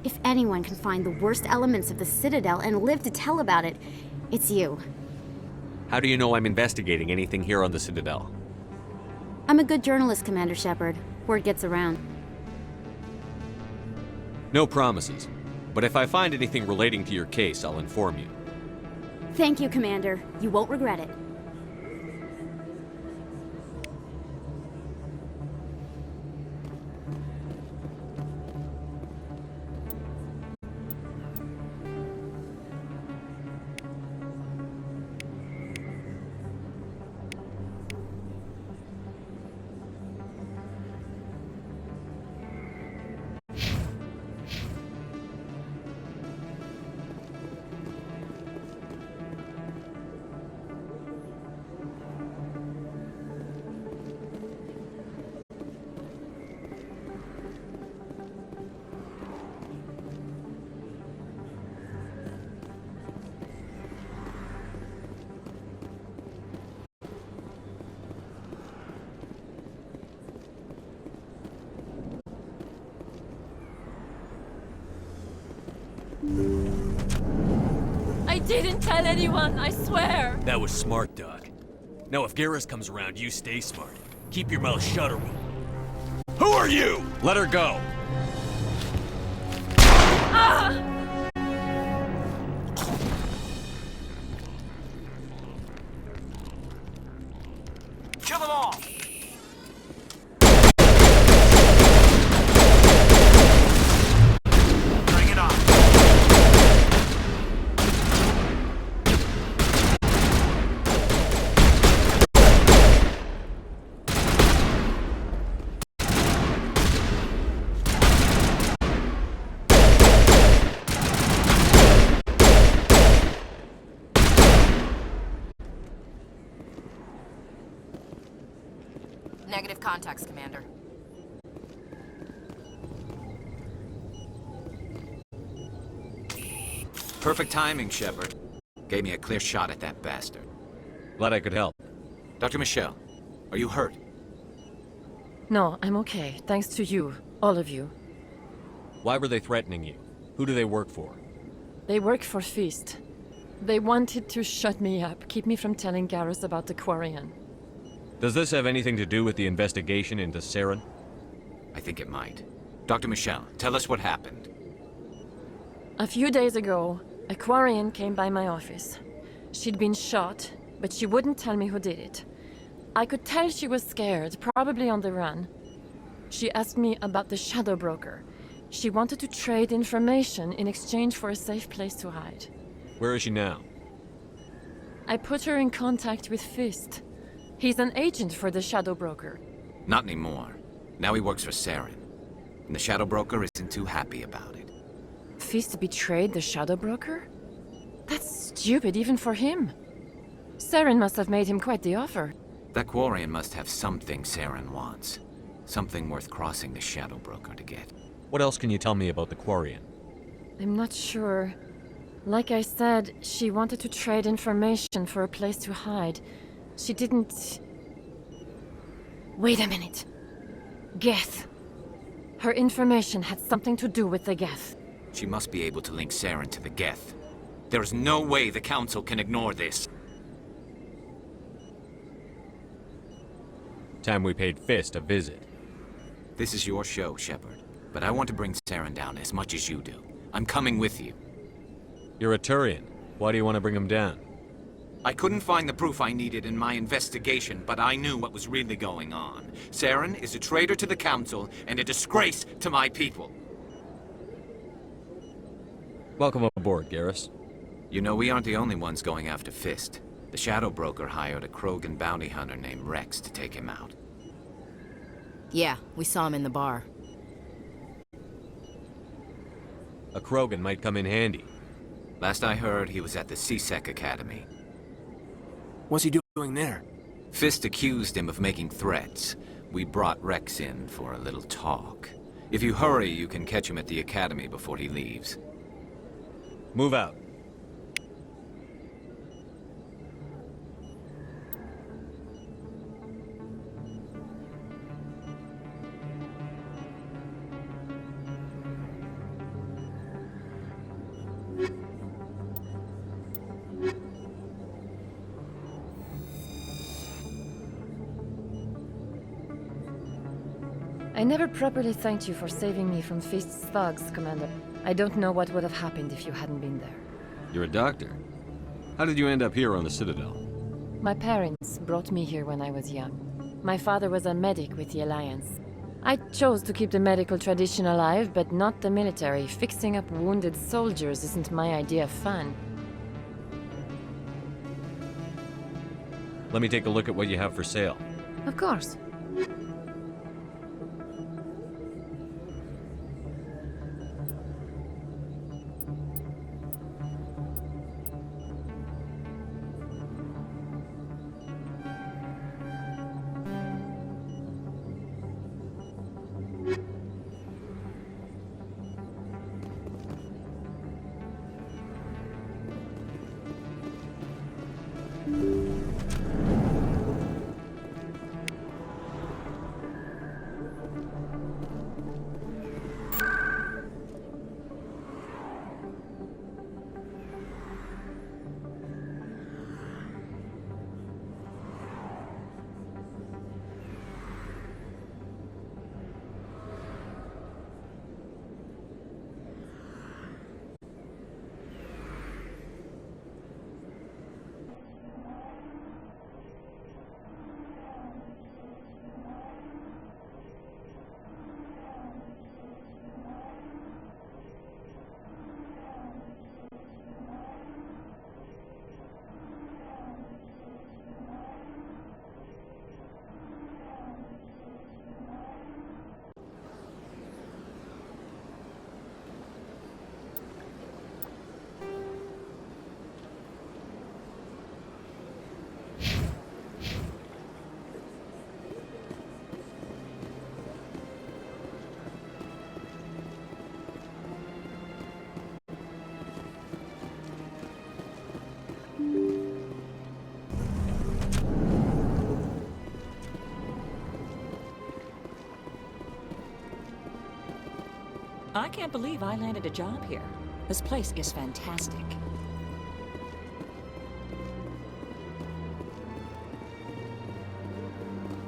If anyone can find the worst elements of the Citadel and live to tell about it, it's you. How do you know I'm investigating anything here on the Citadel? I'm a good journalist, Commander Shepard. Word gets around. No promises, but if I find anything relating to your case, I'll inform you. Thank you, Commander. You won't regret it. I didn't tell anyone, I swear! That was smart, Doc. Now if Garrus comes around, you stay smart. Keep your mouth shut or we'll... Who are you? Let her go! Ah! Kill them all! Bring it on! Negative contacts, Commander. Perfect timing, Shepard. Gave me a clear shot at that bastard. Glad I could help. Dr. Michelle, are you hurt? No, I'm okay. Thanks to you. All of you. Why were they threatening you? Who do they work for? They work for Feast. They wanted to shut me up, keep me from telling Garrus about the Quarian. Does this have anything to do with the investigation into Saren? I think it might. Dr. Michelle, tell us what happened. A few days ago, a Quarian came by my office. She'd been shot, but she wouldn't tell me who did it. I could tell she was scared, probably on the run. She asked me about the Shadow Broker. She wanted to trade information in exchange for a safe place to hide. Where is she now? I put her in contact with Fist. He's an agent for the Shadow Broker. Not anymore. Now he works for Saren. And the Shadow Broker isn't too happy about it. Fist betrayed the Shadow Broker? That's stupid even for him. Saren must have made him quite the offer. That Quarian must have something Saren wants. Something worth crossing the Shadow Broker to get. What else can you tell me about the Quarian? I'm not sure. Like I said, she wanted to trade information for a place to hide. She didn't... Wait a minute. Geth. Her information had something to do with the Geth. She must be able to link Saren to the Geth. There is no way the Council can ignore this. Time we paid Fist a visit. This is your show, Shepard. But I want to bring Saren down as much as you do. I'm coming with you. You're a Turian. Why do you want to bring him down? I couldn't find the proof I needed in my investigation, but I knew what was really going on. Saren is a traitor to the Council and a disgrace to my people. Welcome aboard, Garrus. You know, we aren't the only ones going after Fist. The Shadow Broker hired a Krogan bounty hunter named Rex to take him out. Yeah, we saw him in the bar. A Krogan might come in handy. Last I heard, he was at the CSEC Academy. What's he doing there? Fist accused him of making threats. We brought Rex in for a little talk. If you hurry, you can catch him at the Academy before he leaves. Move out. I never properly thanked you for saving me from Fist's thugs, Commander. I don't know what would have happened if you hadn't been there. You're a doctor. How did you end up here on the Citadel? My parents brought me here when I was young. My father was a medic with the Alliance. I chose to keep the medical tradition alive, but not the military. Fixing up wounded soldiers isn't my idea of fun. Let me take a look at what you have for sale. Of course. I can't believe I landed a job here. This place is fantastic.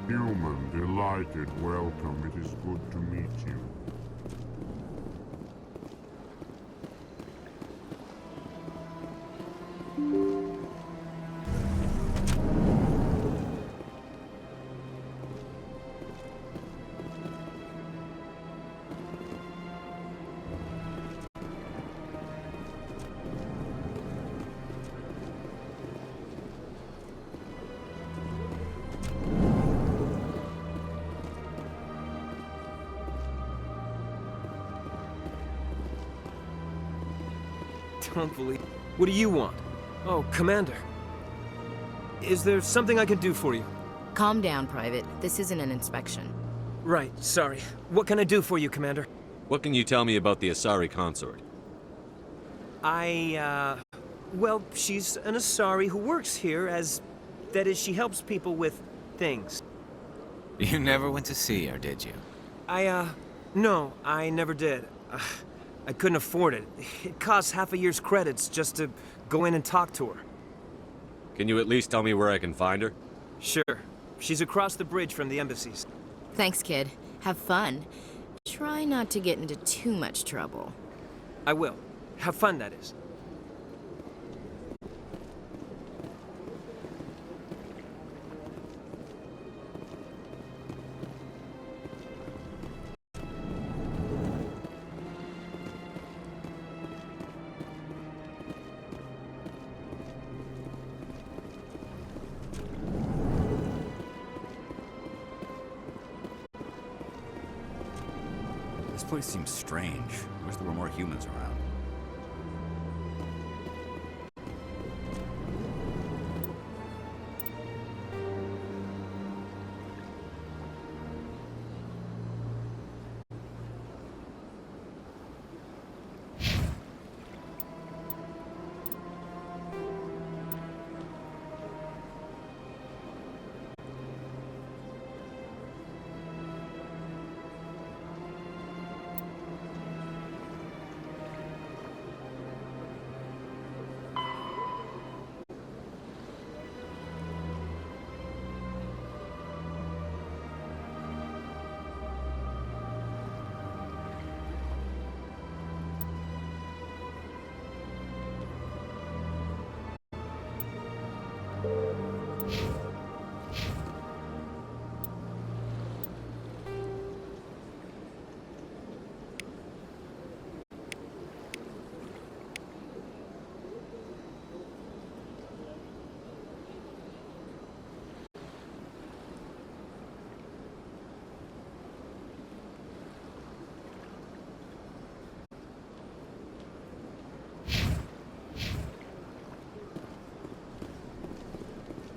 Human, delighted, welcome. It is good to meet you. Don't believe... What do you want? Oh, Commander. Is there something I can do for you? Calm down, Private. This isn't an inspection. Right, sorry. What can I do for you, Commander? What can you tell me about the Asari consort? Well, she's an Asari who works here as... That is, she helps people with things. You never went to see her, did you? No, I never did. I couldn't afford it. It costs half a year's credits just to go in and talk to her. Can you at least tell me where I can find her? Sure. She's across the bridge from the embassies. Thanks, kid. Have fun. Try not to get into too much trouble. I will. Have fun, that is. This place seems strange. I wish there were more humans around.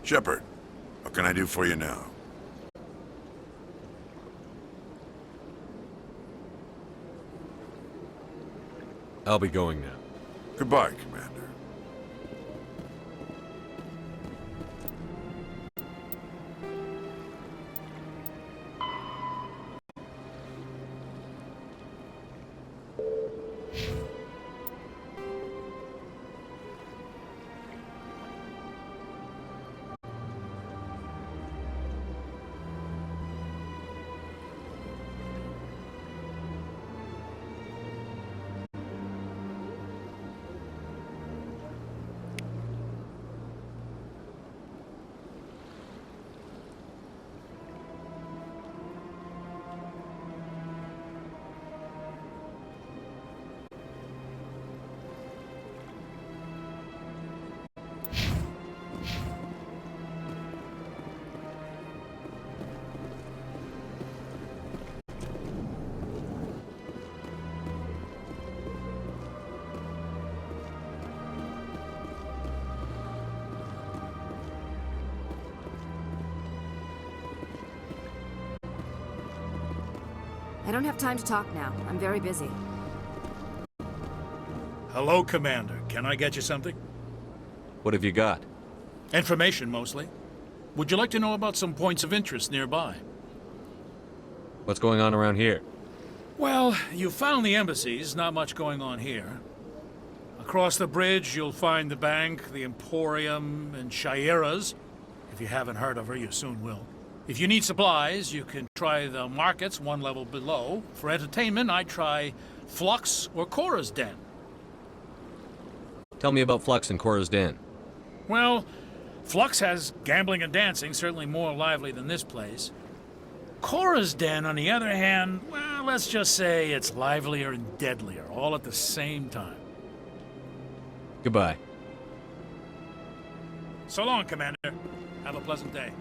Shepard, what can I do for you now? I'll be going now. Goodbye, Commander. I don't have time to talk now. I'm very busy. Hello, Commander. Can I get you something? What have you got? Information, mostly. Would you like to know about some points of interest nearby? What's going on around here? Well, you found the embassies, not much going on here. Across the bridge, you'll find the bank, the Emporium, and Shaira's. If you haven't heard of her, you soon will. If you need supplies, you can try the markets one level below. For entertainment, I'd try Flux or Cora's Den. Tell me about Flux and Cora's Den. Well, Flux has gambling and dancing, certainly more lively than this place. Cora's Den, on the other hand, well, let's just say it's livelier and deadlier, all at the same time. Goodbye. So long, Commander. Have a pleasant day.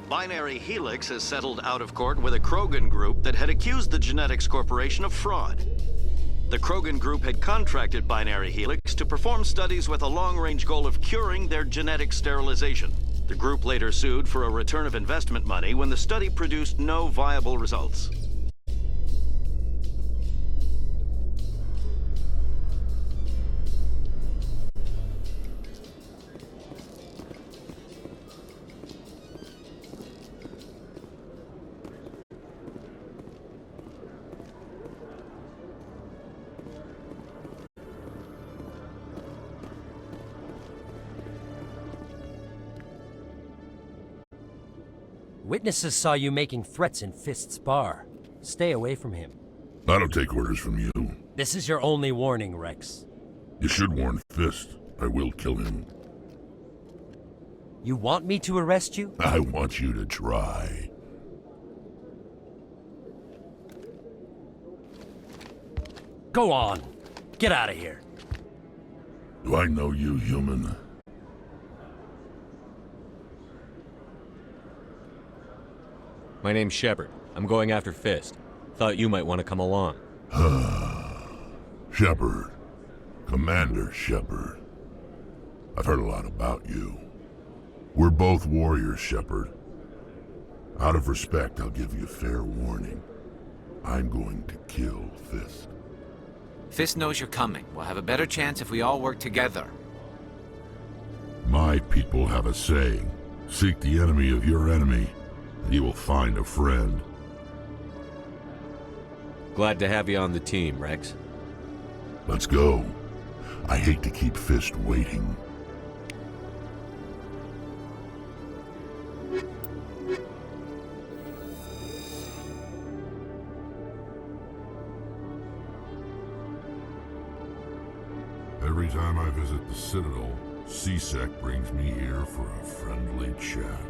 Binary Helix has settled out of court with a Krogan group that had accused the Genetics Corporation of fraud. The Krogan group had contracted Binary Helix to perform studies with a long-range goal of curing their genetic sterilization. The group later sued for a return of investment money when the study produced no viable results. Witnesses saw you making threats in Fist's bar. Stay away from him. I don't take orders from you. This is your only warning, Rex. You should warn Fist. I will kill him. You want me to arrest you? I want you to try. Go on. Get out of here. Do I know you, human? My name's Shepard. I'm going after Fist. Thought you might want to come along. Shepard. Commander Shepard. I've heard a lot about you. We're both warriors, Shepard. Out of respect, I'll give you fair warning. I'm going to kill Fist. Fist knows you're coming. We'll have a better chance if we all work together. My people have a saying. Seek the enemy of your enemy, and you will find a friend. Glad to have you on the team, Rex. Let's go. I hate to keep Fist waiting. Every time I visit the Citadel, CSEC brings me here for a friendly chat.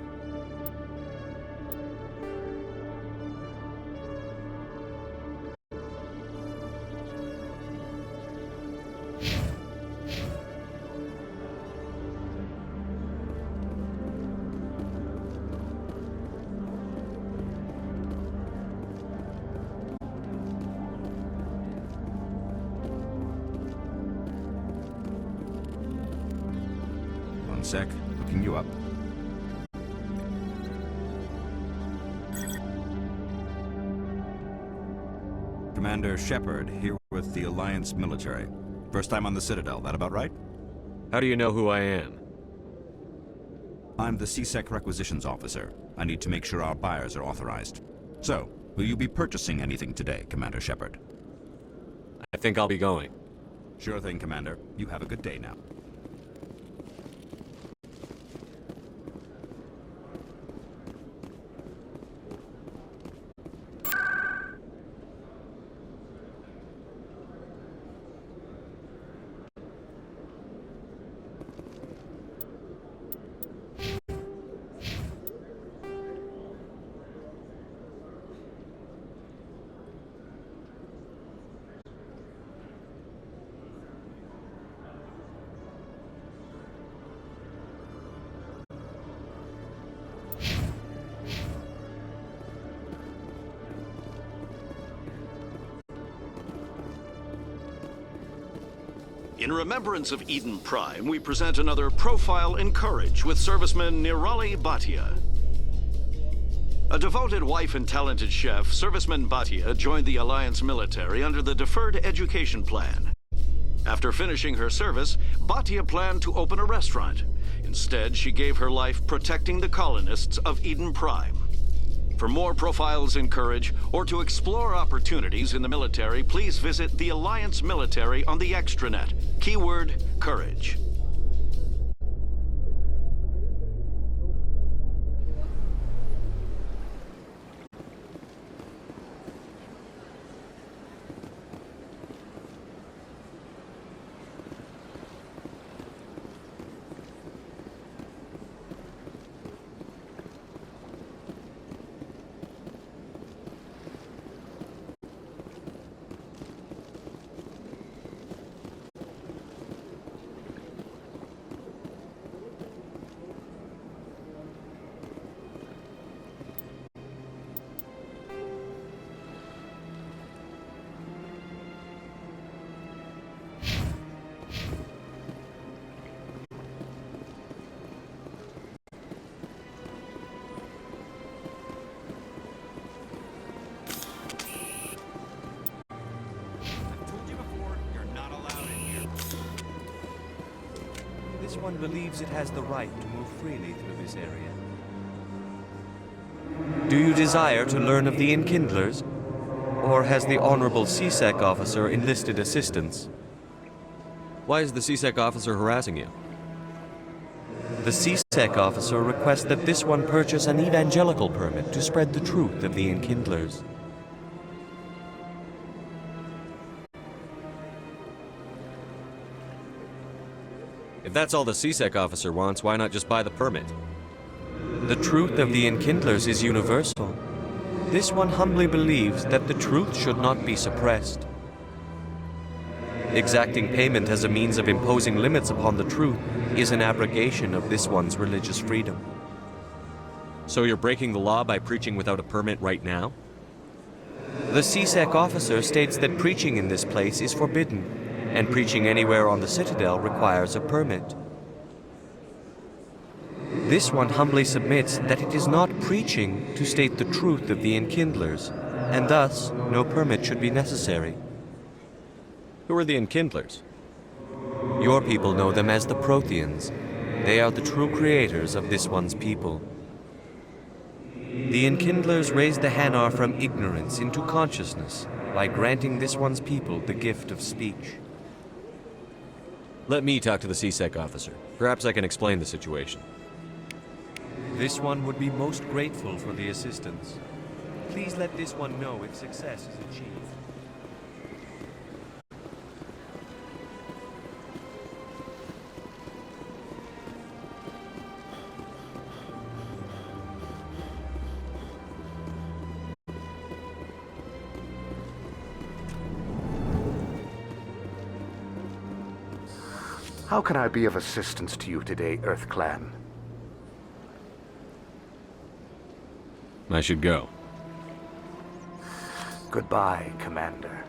One sec, looking you up. Commander Shepard, here with the Alliance military. First time on the Citadel, that about right? How do you know who I am? I'm the CSEC requisitions officer. I need to make sure our buyers are authorized. So, will you be purchasing anything today, Commander Shepard? I think I'll be going. Sure thing, Commander. You have a good day now. In remembrance of Eden Prime, we present another profile in courage with serviceman Nirali Bhatia. A devoted wife and talented chef, serviceman Bhatia joined the Alliance military under the Deferred Education Plan. After finishing her service, Bhatia planned to open a restaurant. Instead, she gave her life protecting the colonists of Eden Prime. For more profiles in courage, or to explore opportunities in the military, please visit the Alliance military on the extranet. Keyword, courage. This one believes it has the right to move freely through this area. Do you desire to learn of the Enkindlers? Or has the Honorable CSEC officer enlisted assistance? Why is the CSEC officer harassing you? The CSEC officer requests that this one purchase an evangelical permit to spread the truth of the Enkindlers. If that's all the CSEC officer wants, why not just buy the permit? The truth of the Enkindlers is universal. This one humbly believes that the truth should not be suppressed. Exacting payment as a means of imposing limits upon the truth is an abrogation of this one's religious freedom. So you're breaking the law by preaching without a permit right now? The CSEC officer states that preaching in this place is forbidden, and preaching anywhere on the Citadel requires a permit. This one humbly submits that it is not preaching to state the truth of the Enkindlers, and thus no permit should be necessary. Who are the Enkindlers? Your people know them as the Protheans. They are the true creators of this one's people. The Enkindlers raised the Hanar from ignorance into consciousness by granting this one's people the gift of speech. Let me talk to the CSEC officer. Perhaps I can explain the situation. This one would be most grateful for the assistance. Please let this one know if success is achieved. How can I be of assistance to you today, Earth Clan? I should go. Goodbye, Commander.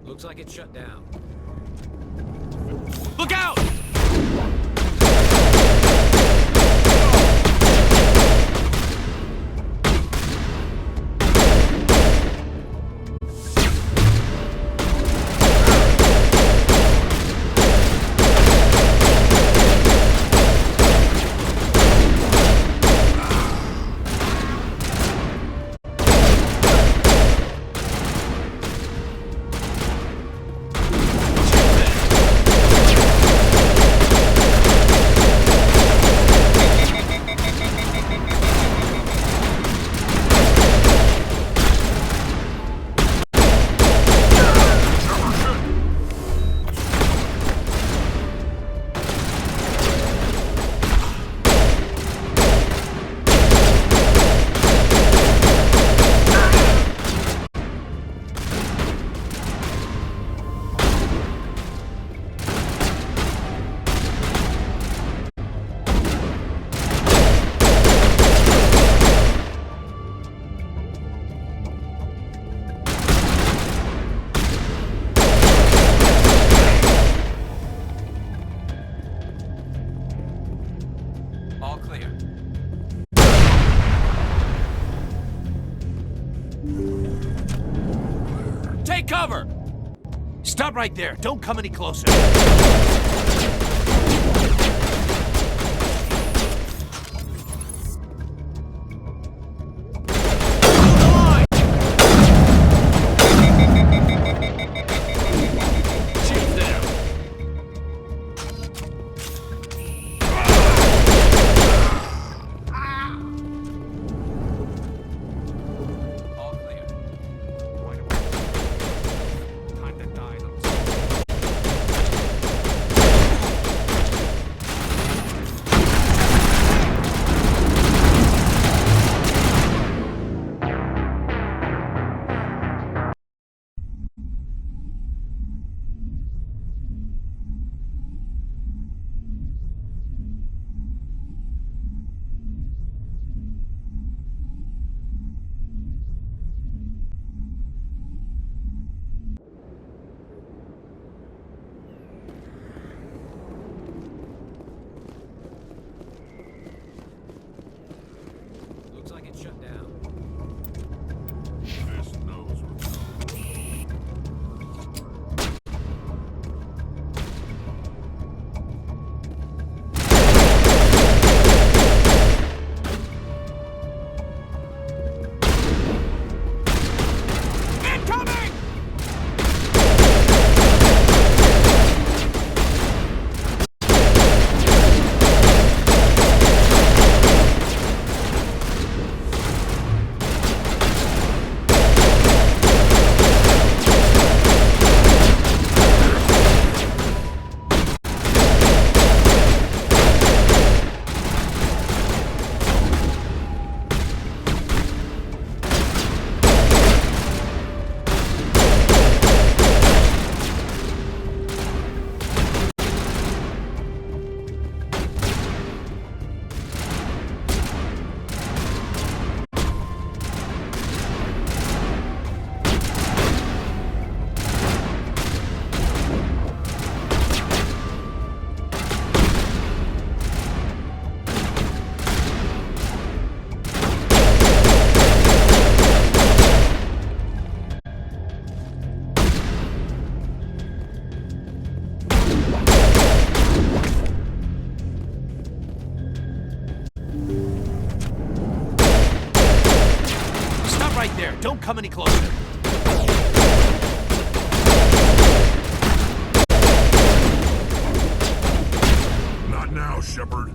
Looks like it's shut down. Look out! All clear. Take cover! Stop right there. Don't come any closer. Don't come any closer. Not now, Shepard.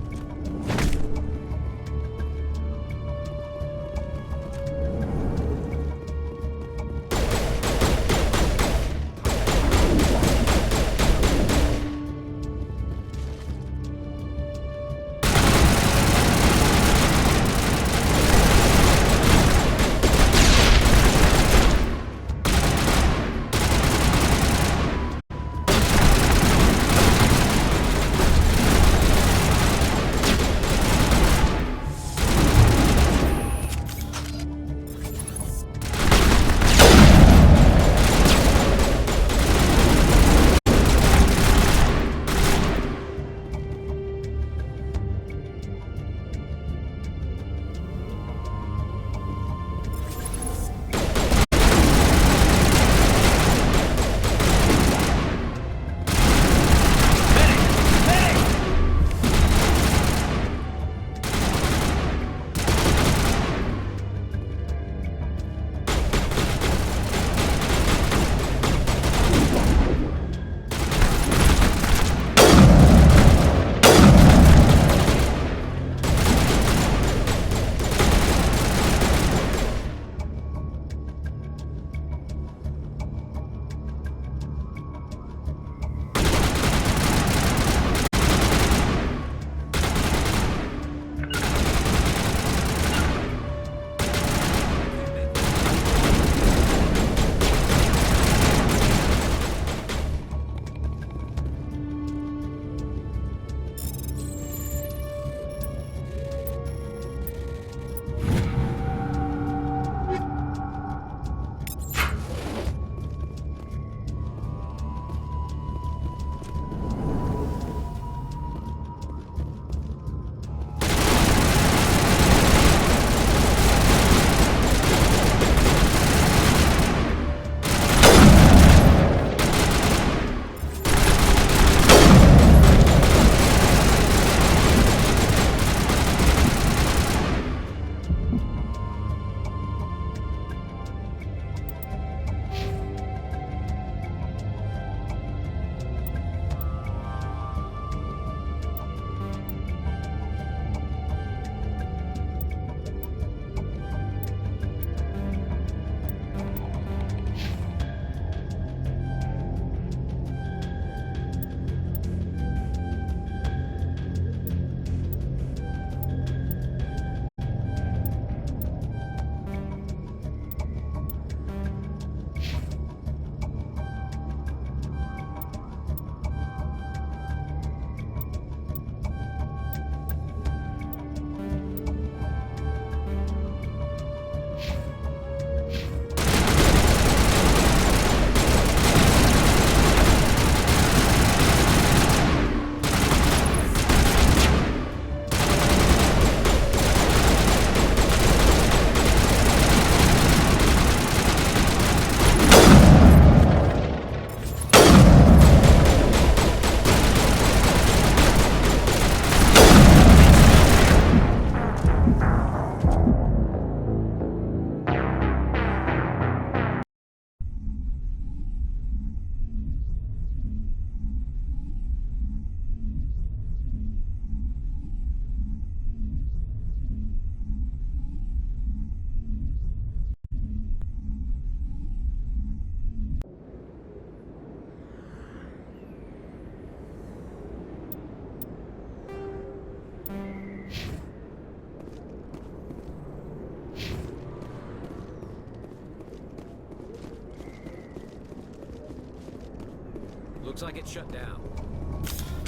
Looks like it's shut down.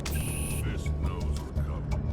This knows we're coming.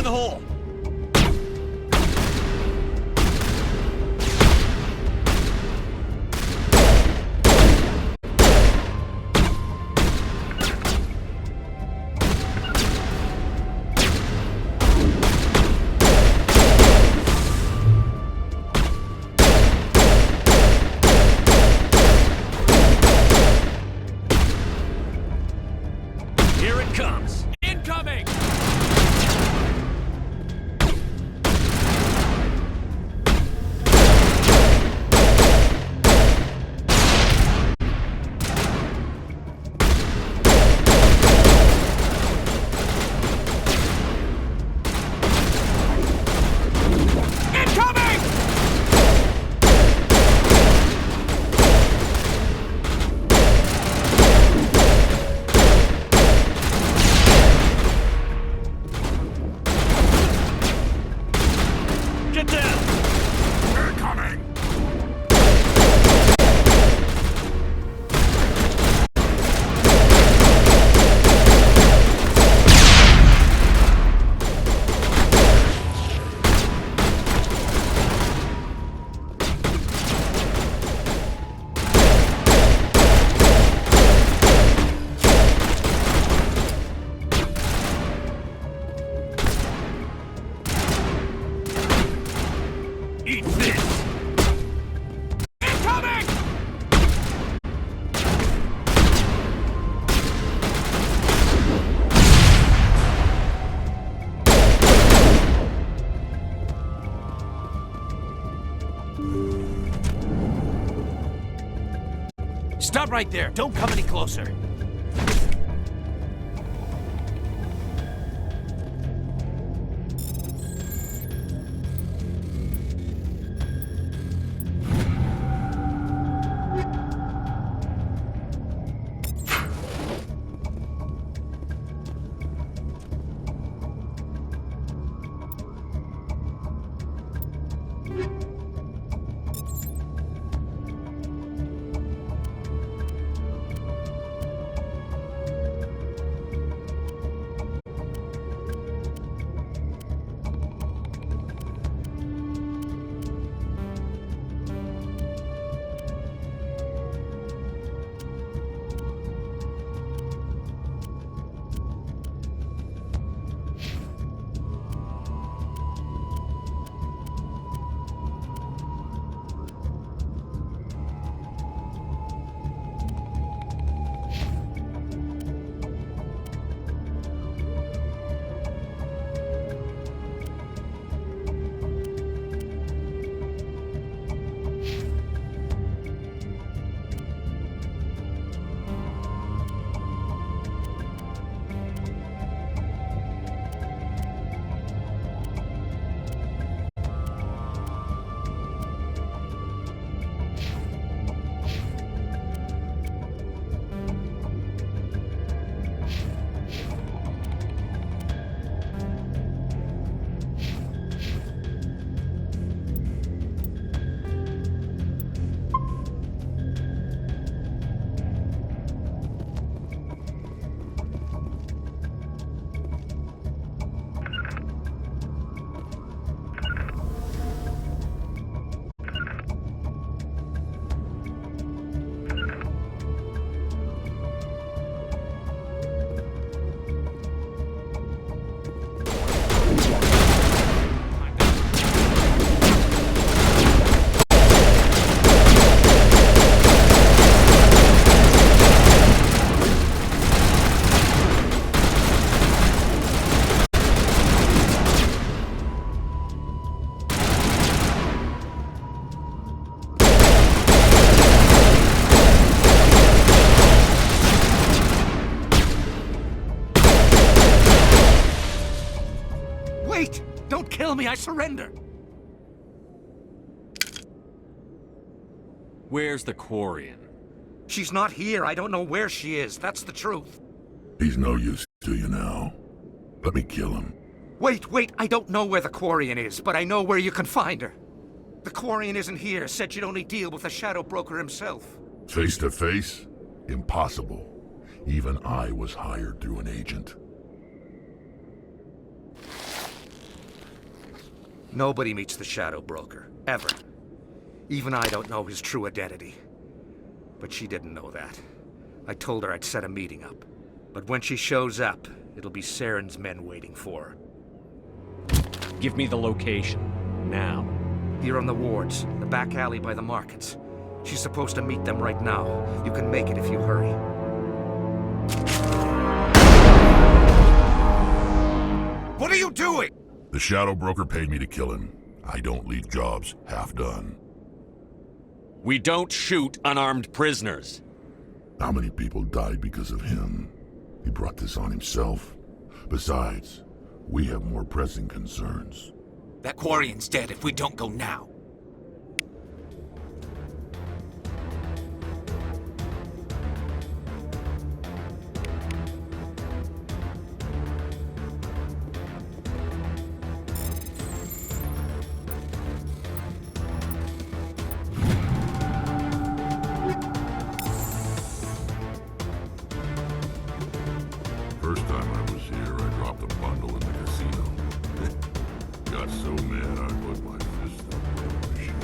the hole! Here it comes! Incoming! Get down! They're coming! Eat this! Incoming! Stop right there. Don't come any closer. Wait! Don't kill me, I surrender! Where's the Quarian? She's not here. I don't know where she is. That's the truth. He's no use to you now. Let me kill him. Wait, I don't know where the Quarian is, but I know where you can find her. The Quarian isn't here. Said she'd only deal with the Shadow Broker himself. Face to face? Impossible. Even I was hired through an agent. Nobody meets the Shadow Broker, ever. Even I don't know his true identity. But she didn't know that. I told her I'd set a meeting up. But when she shows up, it'll be Saren's men waiting for her. Give me the location. Now. Here on the wards, the back alley by the markets. She's supposed to meet them right now. You can make it if you hurry. What are you doing? The Shadow Broker paid me to kill him. I don't leave jobs half done. We don't shoot unarmed prisoners. How many people died because of him? He brought this on himself. Besides, we have more pressing concerns. That Quarian's dead if we don't go now. First time I was here, I dropped a bundle in the casino. Got so mad I put my fist up on the machine.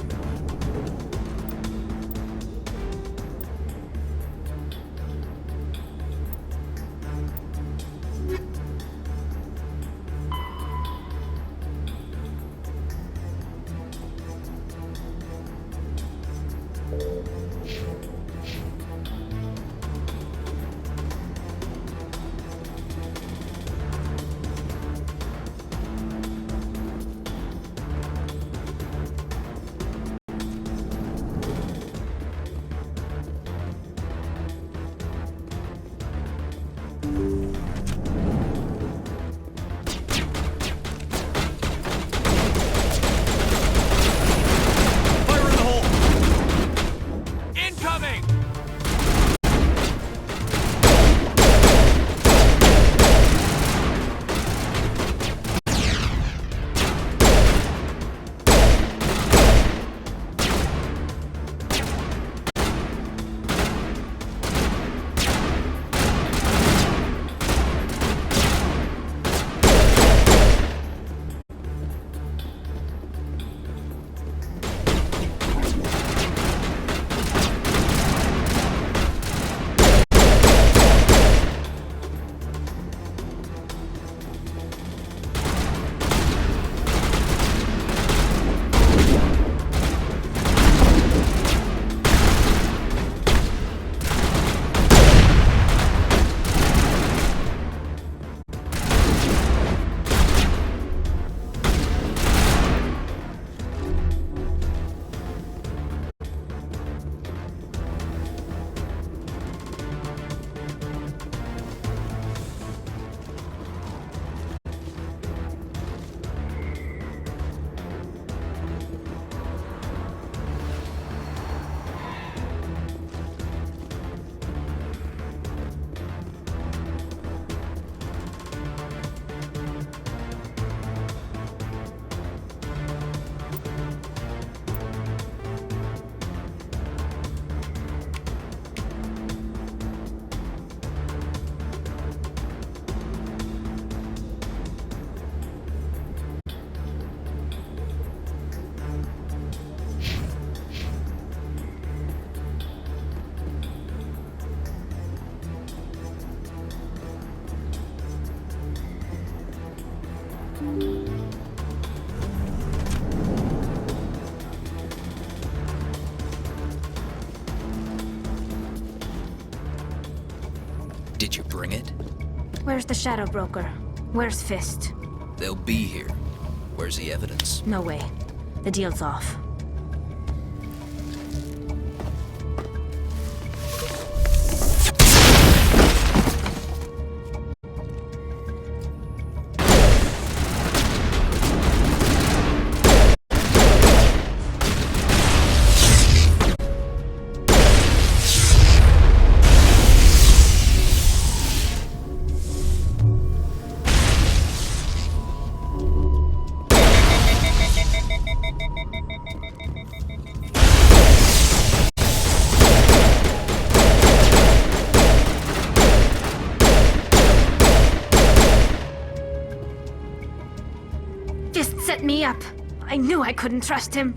Did you bring it? Where's the Shadow Broker? Where's Fist? They'll be here. Where's the evidence? No way. The deal's off. I knew I couldn't trust him.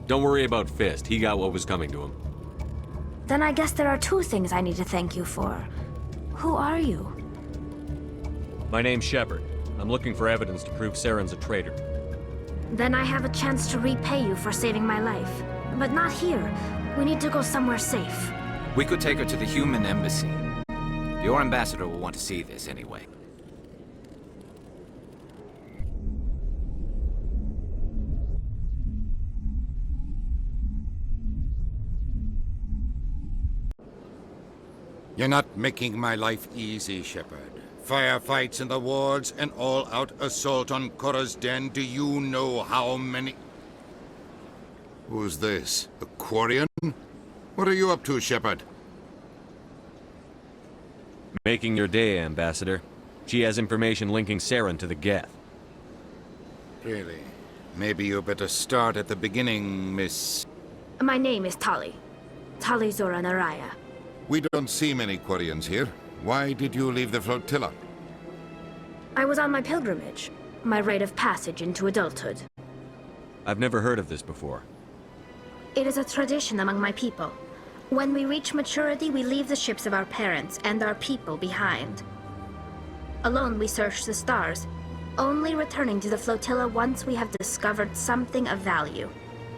Don't worry about Fist. He got what was coming to him. Then I guess there are two things I need to thank you for. Who are you? My name's Shepard. I'm looking for evidence to prove Saren's a traitor. Then I have a chance to repay you for saving my life. But not here. We need to go somewhere safe. We could take her to the human embassy. Your ambassador will want to see this anyway. You're not making my life easy, Shepard. Firefights in the wards, an all-out assault on Korra's den. Do you know how many... Who's this? A Quarian? What are you up to, Shepard? Making your day, Ambassador. She has information linking Saren to the Geth. Really? Maybe you better start at the beginning, Miss... My name is Tali. Tali Zora Naraya. We don't see many Quarians here. Why did you leave the flotilla? I was on my pilgrimage. My rite of passage into adulthood. I've never heard of this before. It is a tradition among my people. When we reach maturity, we leave the ships of our parents and our people behind. Alone, we search the stars, only returning to the flotilla once we have discovered something of value.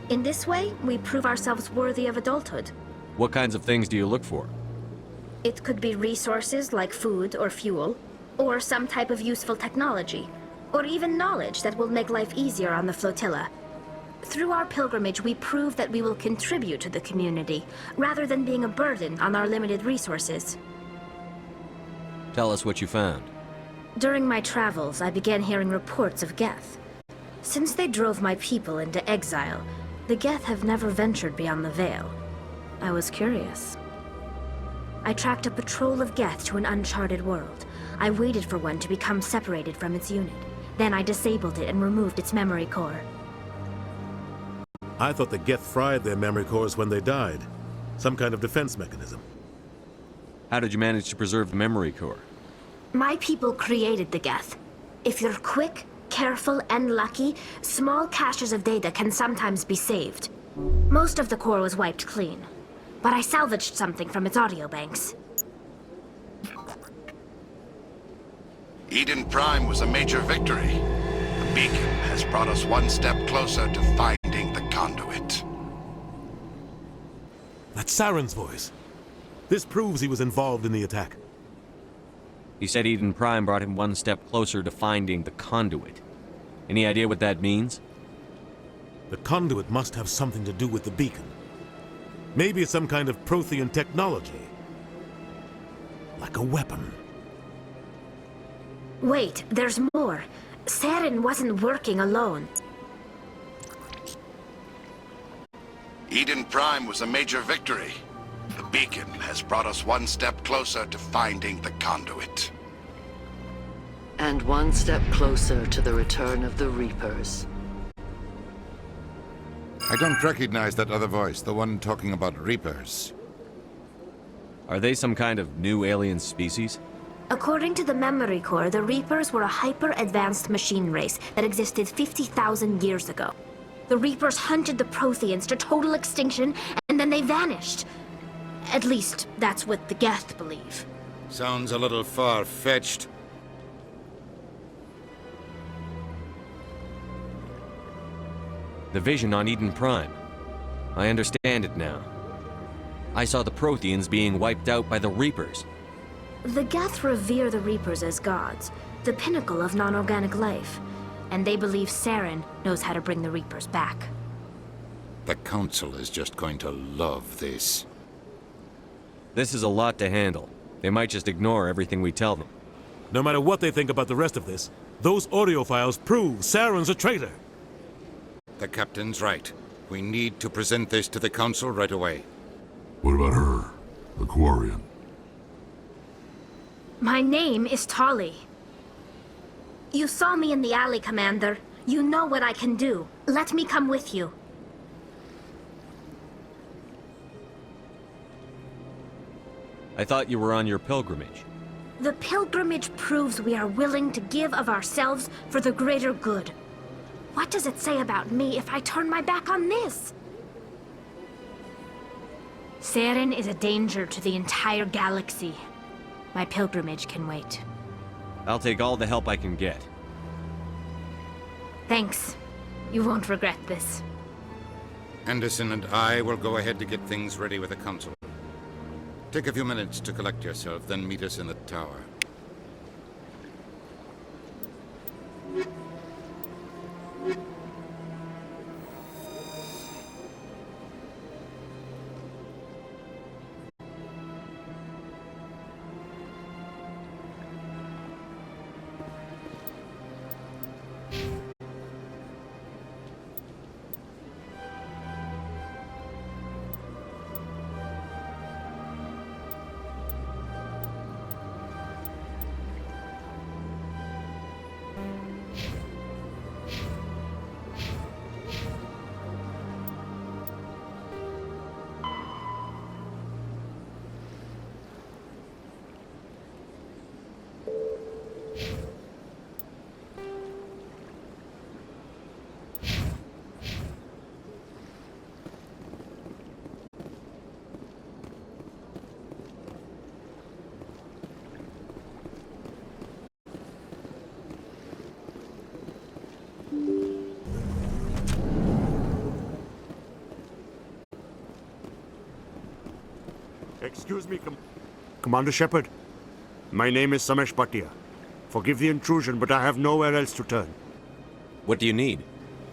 In this way, we prove ourselves worthy of adulthood. What kinds of things do you look for? It could be resources like food or fuel, or some type of useful technology, or even knowledge that will make life easier on the flotilla. Through our pilgrimage, we prove that we will contribute to the community, rather than being a burden on our limited resources. Tell us what you found. During my travels, I began hearing reports of Geth. Since they drove my people into exile, the Geth have never ventured beyond the Veil. I was curious. I tracked a patrol of Geth to an uncharted world. I waited for one to become separated from its unit. Then I disabled it and removed its memory core. I thought the Geth fried their memory cores when they died. Some kind of defense mechanism. How did you manage to preserve the memory core? My people created the Geth. If you're quick, careful, and lucky, small caches of data can sometimes be saved. Most of the core was wiped clean, but I salvaged something from its audio banks. Eden Prime was a major victory. The beacon has brought us one step closer to finding the conduit. That's Saren's voice. This proves he was involved in the attack. He said Eden Prime brought him one step closer to finding the conduit. Any idea what that means? The conduit must have something to do with the beacon. Maybe it's some kind of Prothean technology. Like a weapon. Wait, there's more. Saren wasn't working alone. Eden Prime was a major victory. The beacon has brought us one step closer to finding the conduit. And one step closer to the return of the Reapers. I don't recognize that other voice, the one talking about Reapers. Are they some kind of new alien species? According to the memory core, the Reapers were a hyper-advanced machine race that existed 50,000 years ago. The Reapers hunted the Protheans to total extinction, and then they vanished. At least, that's what the Geth believe. Sounds a little far-fetched. The vision on Eden Prime. I understand it now. I saw the Protheans being wiped out by the Reapers. The Geth revere the Reapers as gods, the pinnacle of non-organic life, and they believe Saren knows how to bring the Reapers back. The Council is just going to love this. This is a lot to handle. They might just ignore everything we tell them. No matter what they think about the rest of this, those audio files prove Saren's a traitor. The Captain's right. We need to present this to the Council right away. What about her? The Quarian? My name is Tali. You saw me in the alley, Commander. You know what I can do. Let me come with you. I thought you were on your pilgrimage. The pilgrimage proves we are willing to give of ourselves for the greater good. What does it say about me if I turn my back on this? Saren is a danger to the entire galaxy. My pilgrimage can wait. I'll take all the help I can get. Thanks. You won't regret this. Anderson and I will go ahead to get things ready with the Council. Take a few minutes to collect yourself, then meet us in the tower. Excuse me, Commander Shepard. My name is Samesh Bhatia. Forgive the intrusion, but I have nowhere else to turn. What do you need?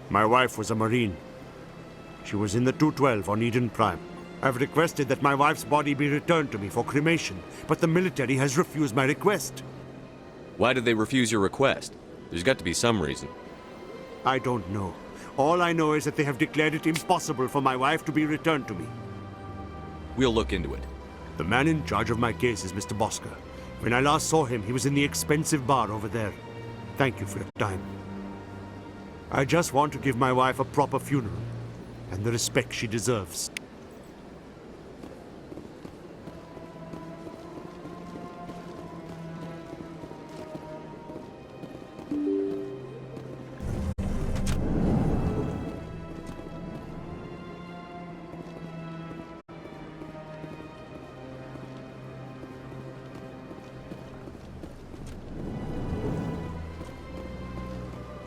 My wife was a Marine. She was in the 212 on Eden Prime. I've requested that my wife's body be returned to me for cremation, but the military has refused my request. Why did they refuse your request? There's got to be some reason. I don't know. All I know is that they have declared it impossible for my wife to be returned to me. We'll look into it. The man in charge of my case is Mr. Bosker. When I last saw him, he was in the expensive bar over there. Thank you for your time. I just want to give my wife a proper funeral, and the respect she deserves.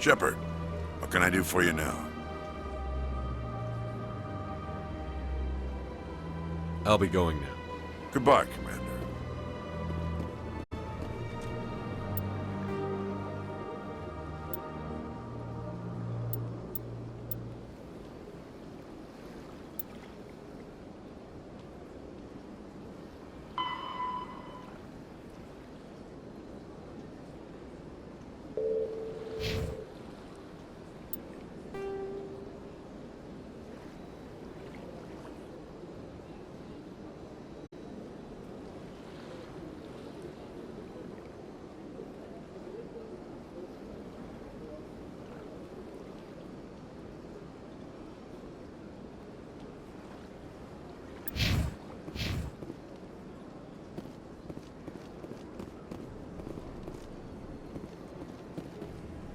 Shepard, what can I do for you now? I'll be going now. Goodbye, Commander.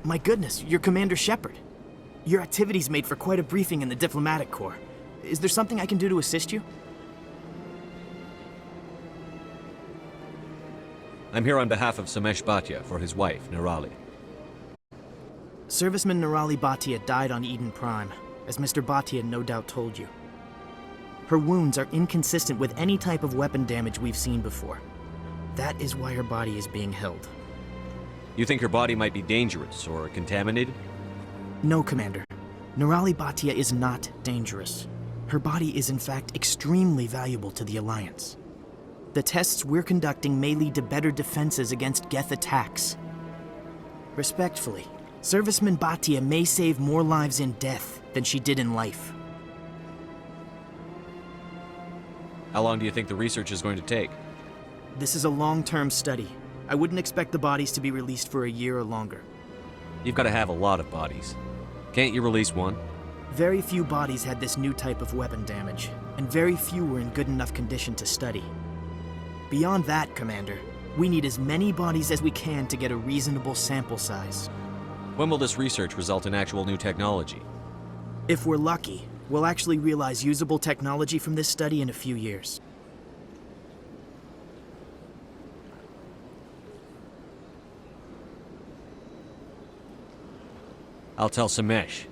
My goodness, you're Commander Shepard. Your activities made for quite a briefing in the Diplomatic Corps. Is there something I can do to assist you? I'm here on behalf of Samesh Bhatia for his wife, Nirali. Serviceman Nirali Bhatia died on Eden Prime, as Mr. Bhatia no doubt told you. Her wounds are inconsistent with any type of weapon damage we've seen before. That is why her body is being held. You think her body might be dangerous or contaminated? No, Commander. Nirali Bhatia is not dangerous. Her body is in fact extremely valuable to the Alliance. The tests we're conducting may lead to better defenses against Geth attacks. Respectfully, Serviceman Bhatia may save more lives in death than she did in life. How long do you think the research is going to take? This is a long-term study. I wouldn't expect the bodies to be released for a year or longer. You've got to have a lot of bodies. Can't you release one? Very few bodies had this new type of weapon damage, and very few were in good enough condition to study. Beyond that, Commander, we need as many bodies as we can to get a reasonable sample size. When will this research result in actual new technology? If we're lucky, we'll actually realize usable technology from this study in a few years. I'll tell Samesh.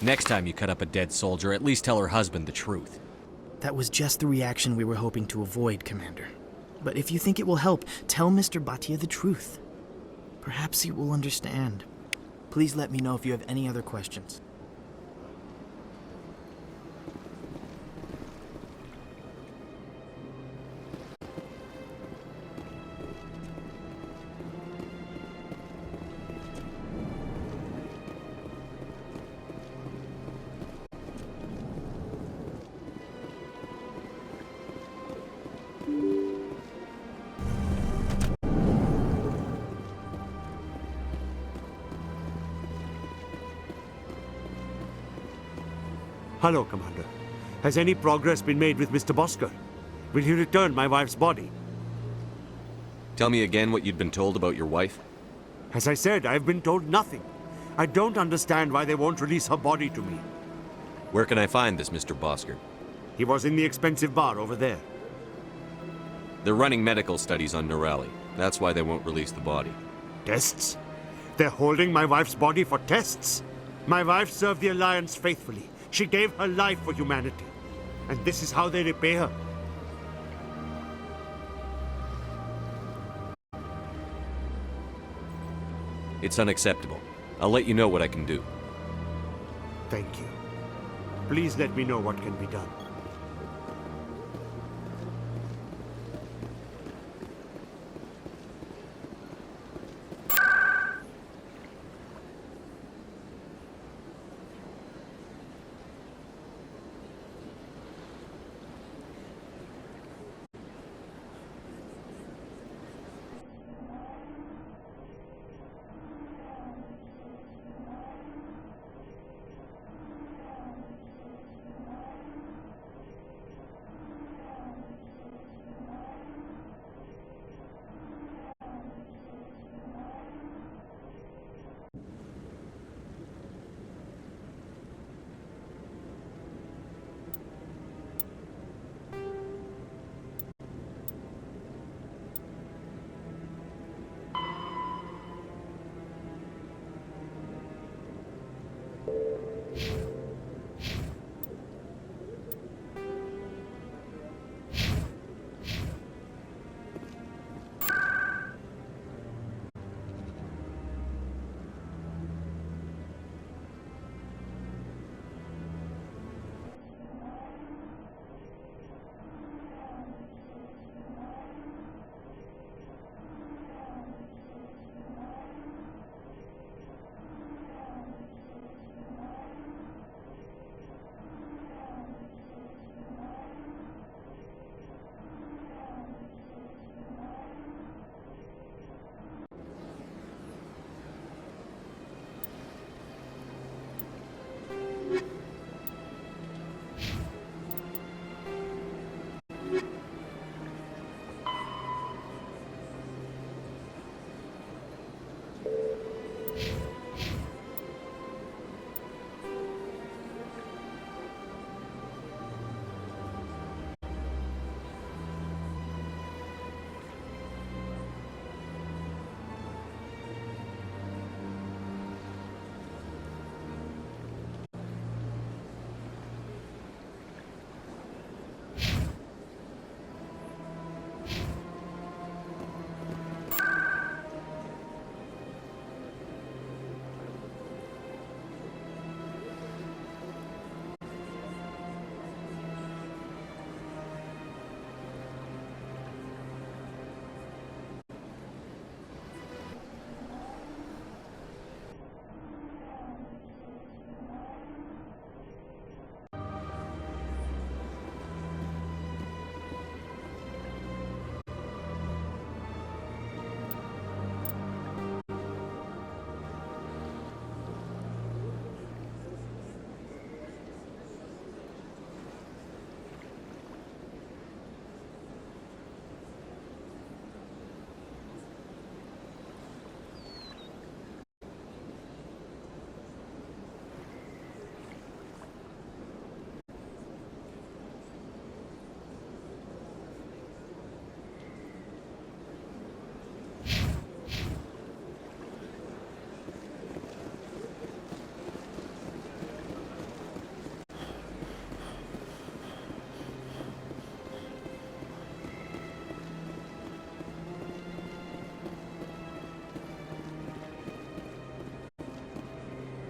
Next time you cut up a dead soldier, at least tell her husband the truth. That was just the reaction we were hoping to avoid, Commander. But if you think it will help, tell Mr. Bhatia the truth. Perhaps he will understand. Please let me know if you have any other questions. Hello, Commander. Has any progress been made with Mr. Bosker? Will he return my wife's body? Tell me again what you'd been told about your wife? As I said, I've been told nothing. I don't understand why they won't release her body to me. Where can I find this Mr. Bosker? He was in the expensive bar over there. They're running medical studies on Nirali. That's why they won't release the body. Tests? They're holding my wife's body for tests? My wife served the Alliance faithfully. She gave her life for humanity. And this is how they repay her. It's unacceptable. I'll let you know what I can do. Thank you. Please let me know what can be done.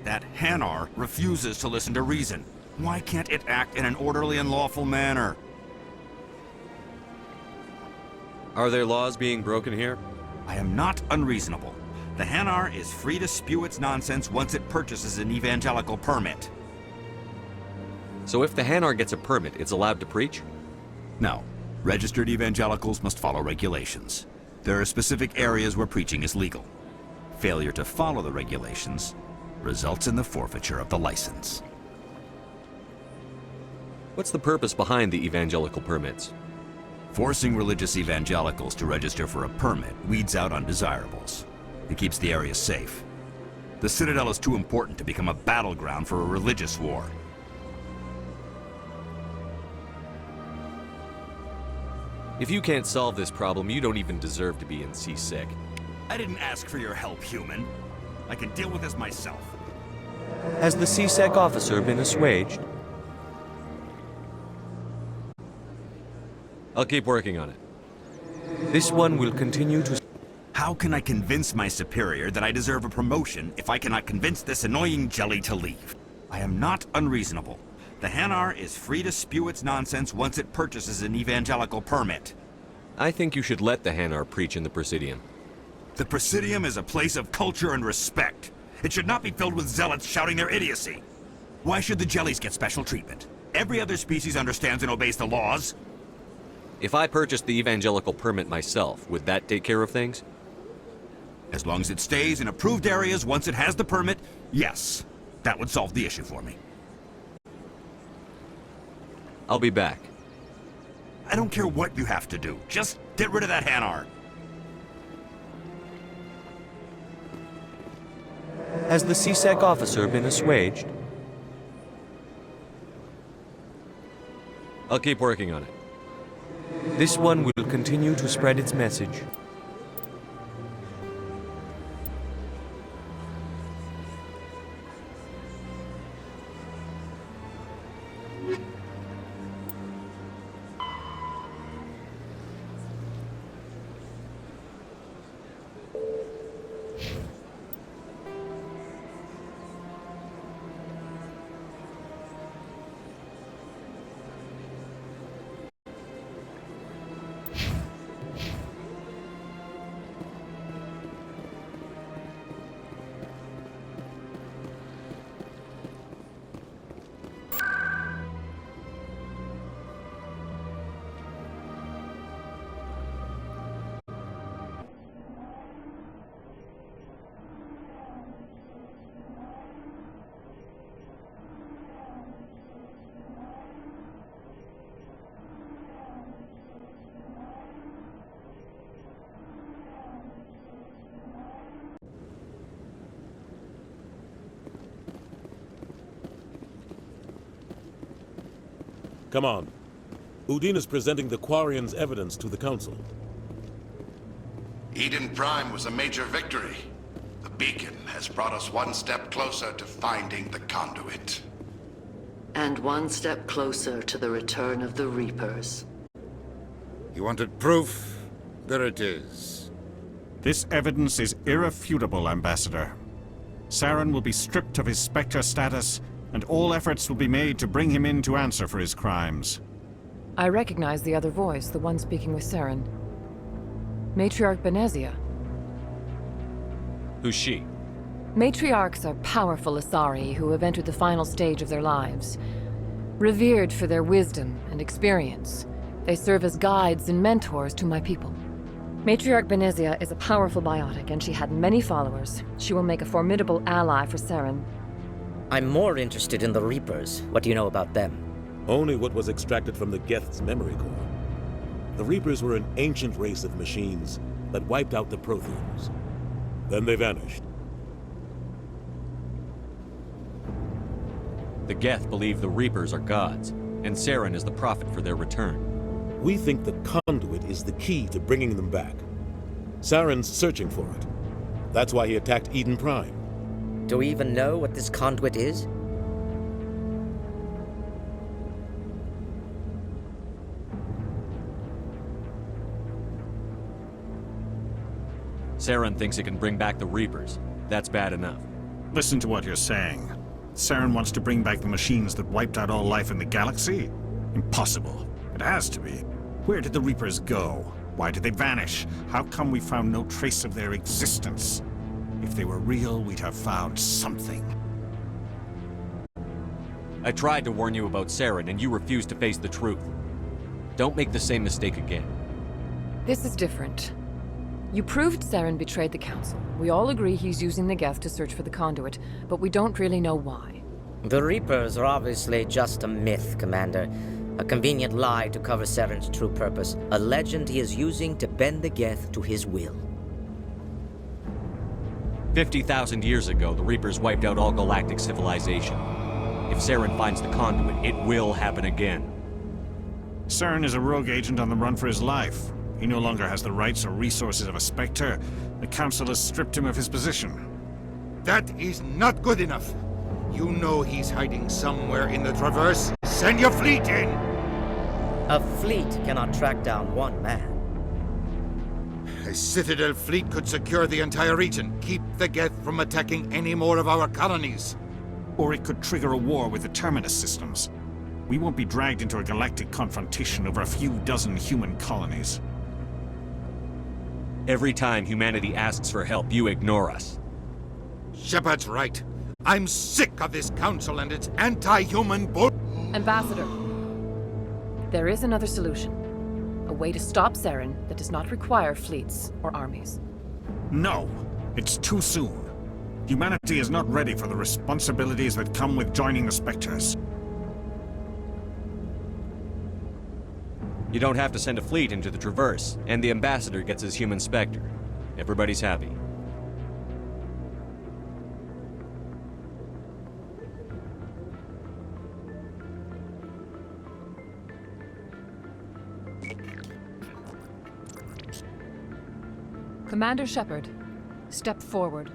That Hanar refuses to listen to reason. Why can't it act in an orderly and lawful manner? Are there laws being broken here? I am not unreasonable. The Hanar is free to spew its nonsense once it purchases an evangelical permit. So if the Hanar gets a permit, it's allowed to preach? No. Registered evangelicals must follow regulations. There are specific areas where preaching is legal. Failure to follow the regulations results in the forfeiture of the license. What's the purpose behind the evangelical permits? Forcing religious evangelicals to register for a permit weeds out undesirables. It keeps the area safe. The Citadel is too important to become a battleground for a religious war. If you can't solve this problem, you don't even deserve to be in C-Sec. I didn't ask for your help, human. I can deal with this myself. Has the C-Sec officer been assuaged? I'll keep working on it. This one will continue to... How can I convince my superior that I deserve a promotion if I cannot convince this annoying jelly to leave? I am not unreasonable. The Hanar is free to spew its nonsense once it purchases an evangelical permit. I think you should let the Hanar preach in the Presidium. The Presidium is a place of culture and respect. It should not be filled with zealots shouting their idiocy. Why should the jellies get special treatment? Every other species understands and obeys the laws. If I purchased the evangelical permit myself, would that take care of things? As long as it stays in approved areas once it has the permit, yes. That would solve the issue for me. I'll be back. I don't care what you have to do. Just get rid of that Hanar. Has the C-Sec officer been assuaged? I'll keep working on it. This one will continue to spread its message. Come on. Udine is presenting the Quarian's evidence to the Council. Eden Prime was a major victory. The beacon has brought us one step closer to finding the conduit. And one step closer to the return of the Reapers. You wanted proof? There it is. This evidence is irrefutable, Ambassador. Saren will be stripped of his Spectre status, and all efforts will be made to bring him in to answer for his crimes. I recognize the other voice, the one speaking with Saren. Matriarch Benezia. Who's she? Matriarchs are powerful Asari who have entered the final stage of their lives. Revered for their wisdom and experience, they serve as guides and mentors to my people. Matriarch Benezia is a powerful biotic, and she had many followers. She will make a formidable ally for Saren. I'm more interested in the Reapers. What do you know about them? Only what was extracted from the Geth's memory core. The Reapers were an ancient race of machines that wiped out the Protheans. Then they vanished. The Geth believe the Reapers are gods, and Saren is the prophet for their return. We think the conduit is the key to bringing them back. Saren's searching for it. That's why he attacked Eden Prime. Do we even know what this conduit is? Saren thinks it can bring back the Reapers. That's bad enough. Listen to what you're saying. Saren wants to bring back the machines that wiped out all life in the galaxy? Impossible. It has to be. Where did the Reapers go? Why did they vanish? How come we found no trace of their existence? If they were real, we'd have found something. I tried to warn you about Saren, and you refused to face the truth. Don't make the same mistake again. This is different. You proved Saren betrayed the Council. We all agree he's using the Geth to search for the conduit, but we don't really know why. The Reapers are obviously just a myth, Commander. A convenient lie to cover Saren's true purpose. A legend he is using to bend the Geth to his will. 50,000 years ago, the Reapers wiped out all galactic civilization. If Saren finds the conduit, it will happen again. Saren is a rogue agent on the run for his life. He no longer has the rights or resources of a Spectre. The Council has stripped him of his position. That is not good enough. You know he's hiding somewhere in the Traverse. Send your fleet in! A fleet cannot track down one man. A Citidel fleet could secure the entire region, keep the Geth from attacking any more of our colonies. Or it could trigger a war with the Terminus systems. We won't be dragged into a galactic confrontation over a few dozen human colonies. Every time humanity asks for help, you ignore us. Shepard's right. I'm sick of this council and its anti-human bull— Ambassador, there is another solution. A way to stop Saren that does not require fleets or armies. No, it's too soon. Humanity is not ready for the responsibilities that come with joining the Spectres. You don't have to send a fleet into the Traverse, and the Ambassador gets his human Spectre. Everybody's happy. Commander Shepard, step forward.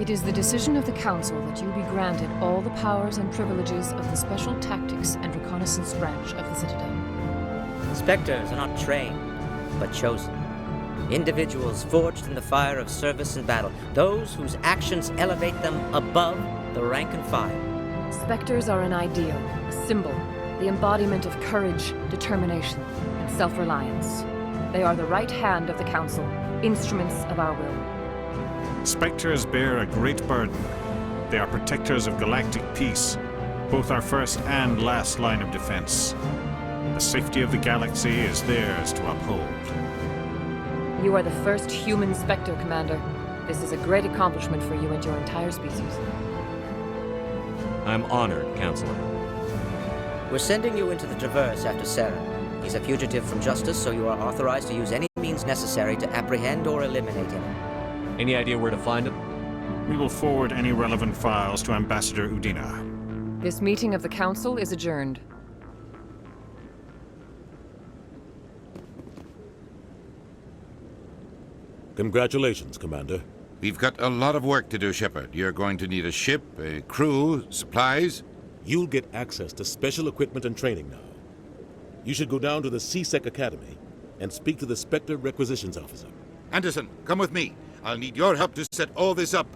It is the decision of the Council that you be granted all the powers and privileges of the Special Tactics and Reconnaissance Branch of the Citadel. Spectres are not trained, but chosen. Individuals forged in the fire of service and battle. Those whose actions elevate them above the rank and file. Spectres are an ideal, a symbol, the embodiment of courage, determination, and self-reliance. They are the right hand of the Council, instruments of our will. Spectres bear a great burden. They are protectors of galactic peace, both our first and last line of defense. The safety of the galaxy is theirs to uphold. You are the first human Spectre, Commander. This is a great accomplishment for you and your entire species. I'm honored, Counselor. We're sending you into the Traverse after Saren. He's a fugitive from justice, so you are authorized to use any means necessary to apprehend or eliminate him. Any idea where to find him? We will forward any relevant files to Ambassador Udina. This meeting of the Council is adjourned. Congratulations, Commander. We've got a lot of work to do, Shepard. You're going to need a ship, a crew, supplies. You'll get access to special equipment and training now. You should go down to the C-Sec Academy and speak to the Spectre Requisitions Officer. Anderson, come with me. I'll need your help to set all this up.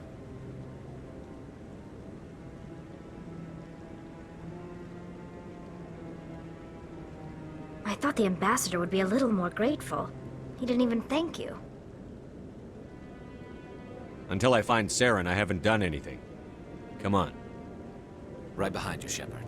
I thought the ambassador would be a little more grateful. He didn't even thank you. Until I find Saren, I haven't done anything. Come on. Right behind you, Shepard.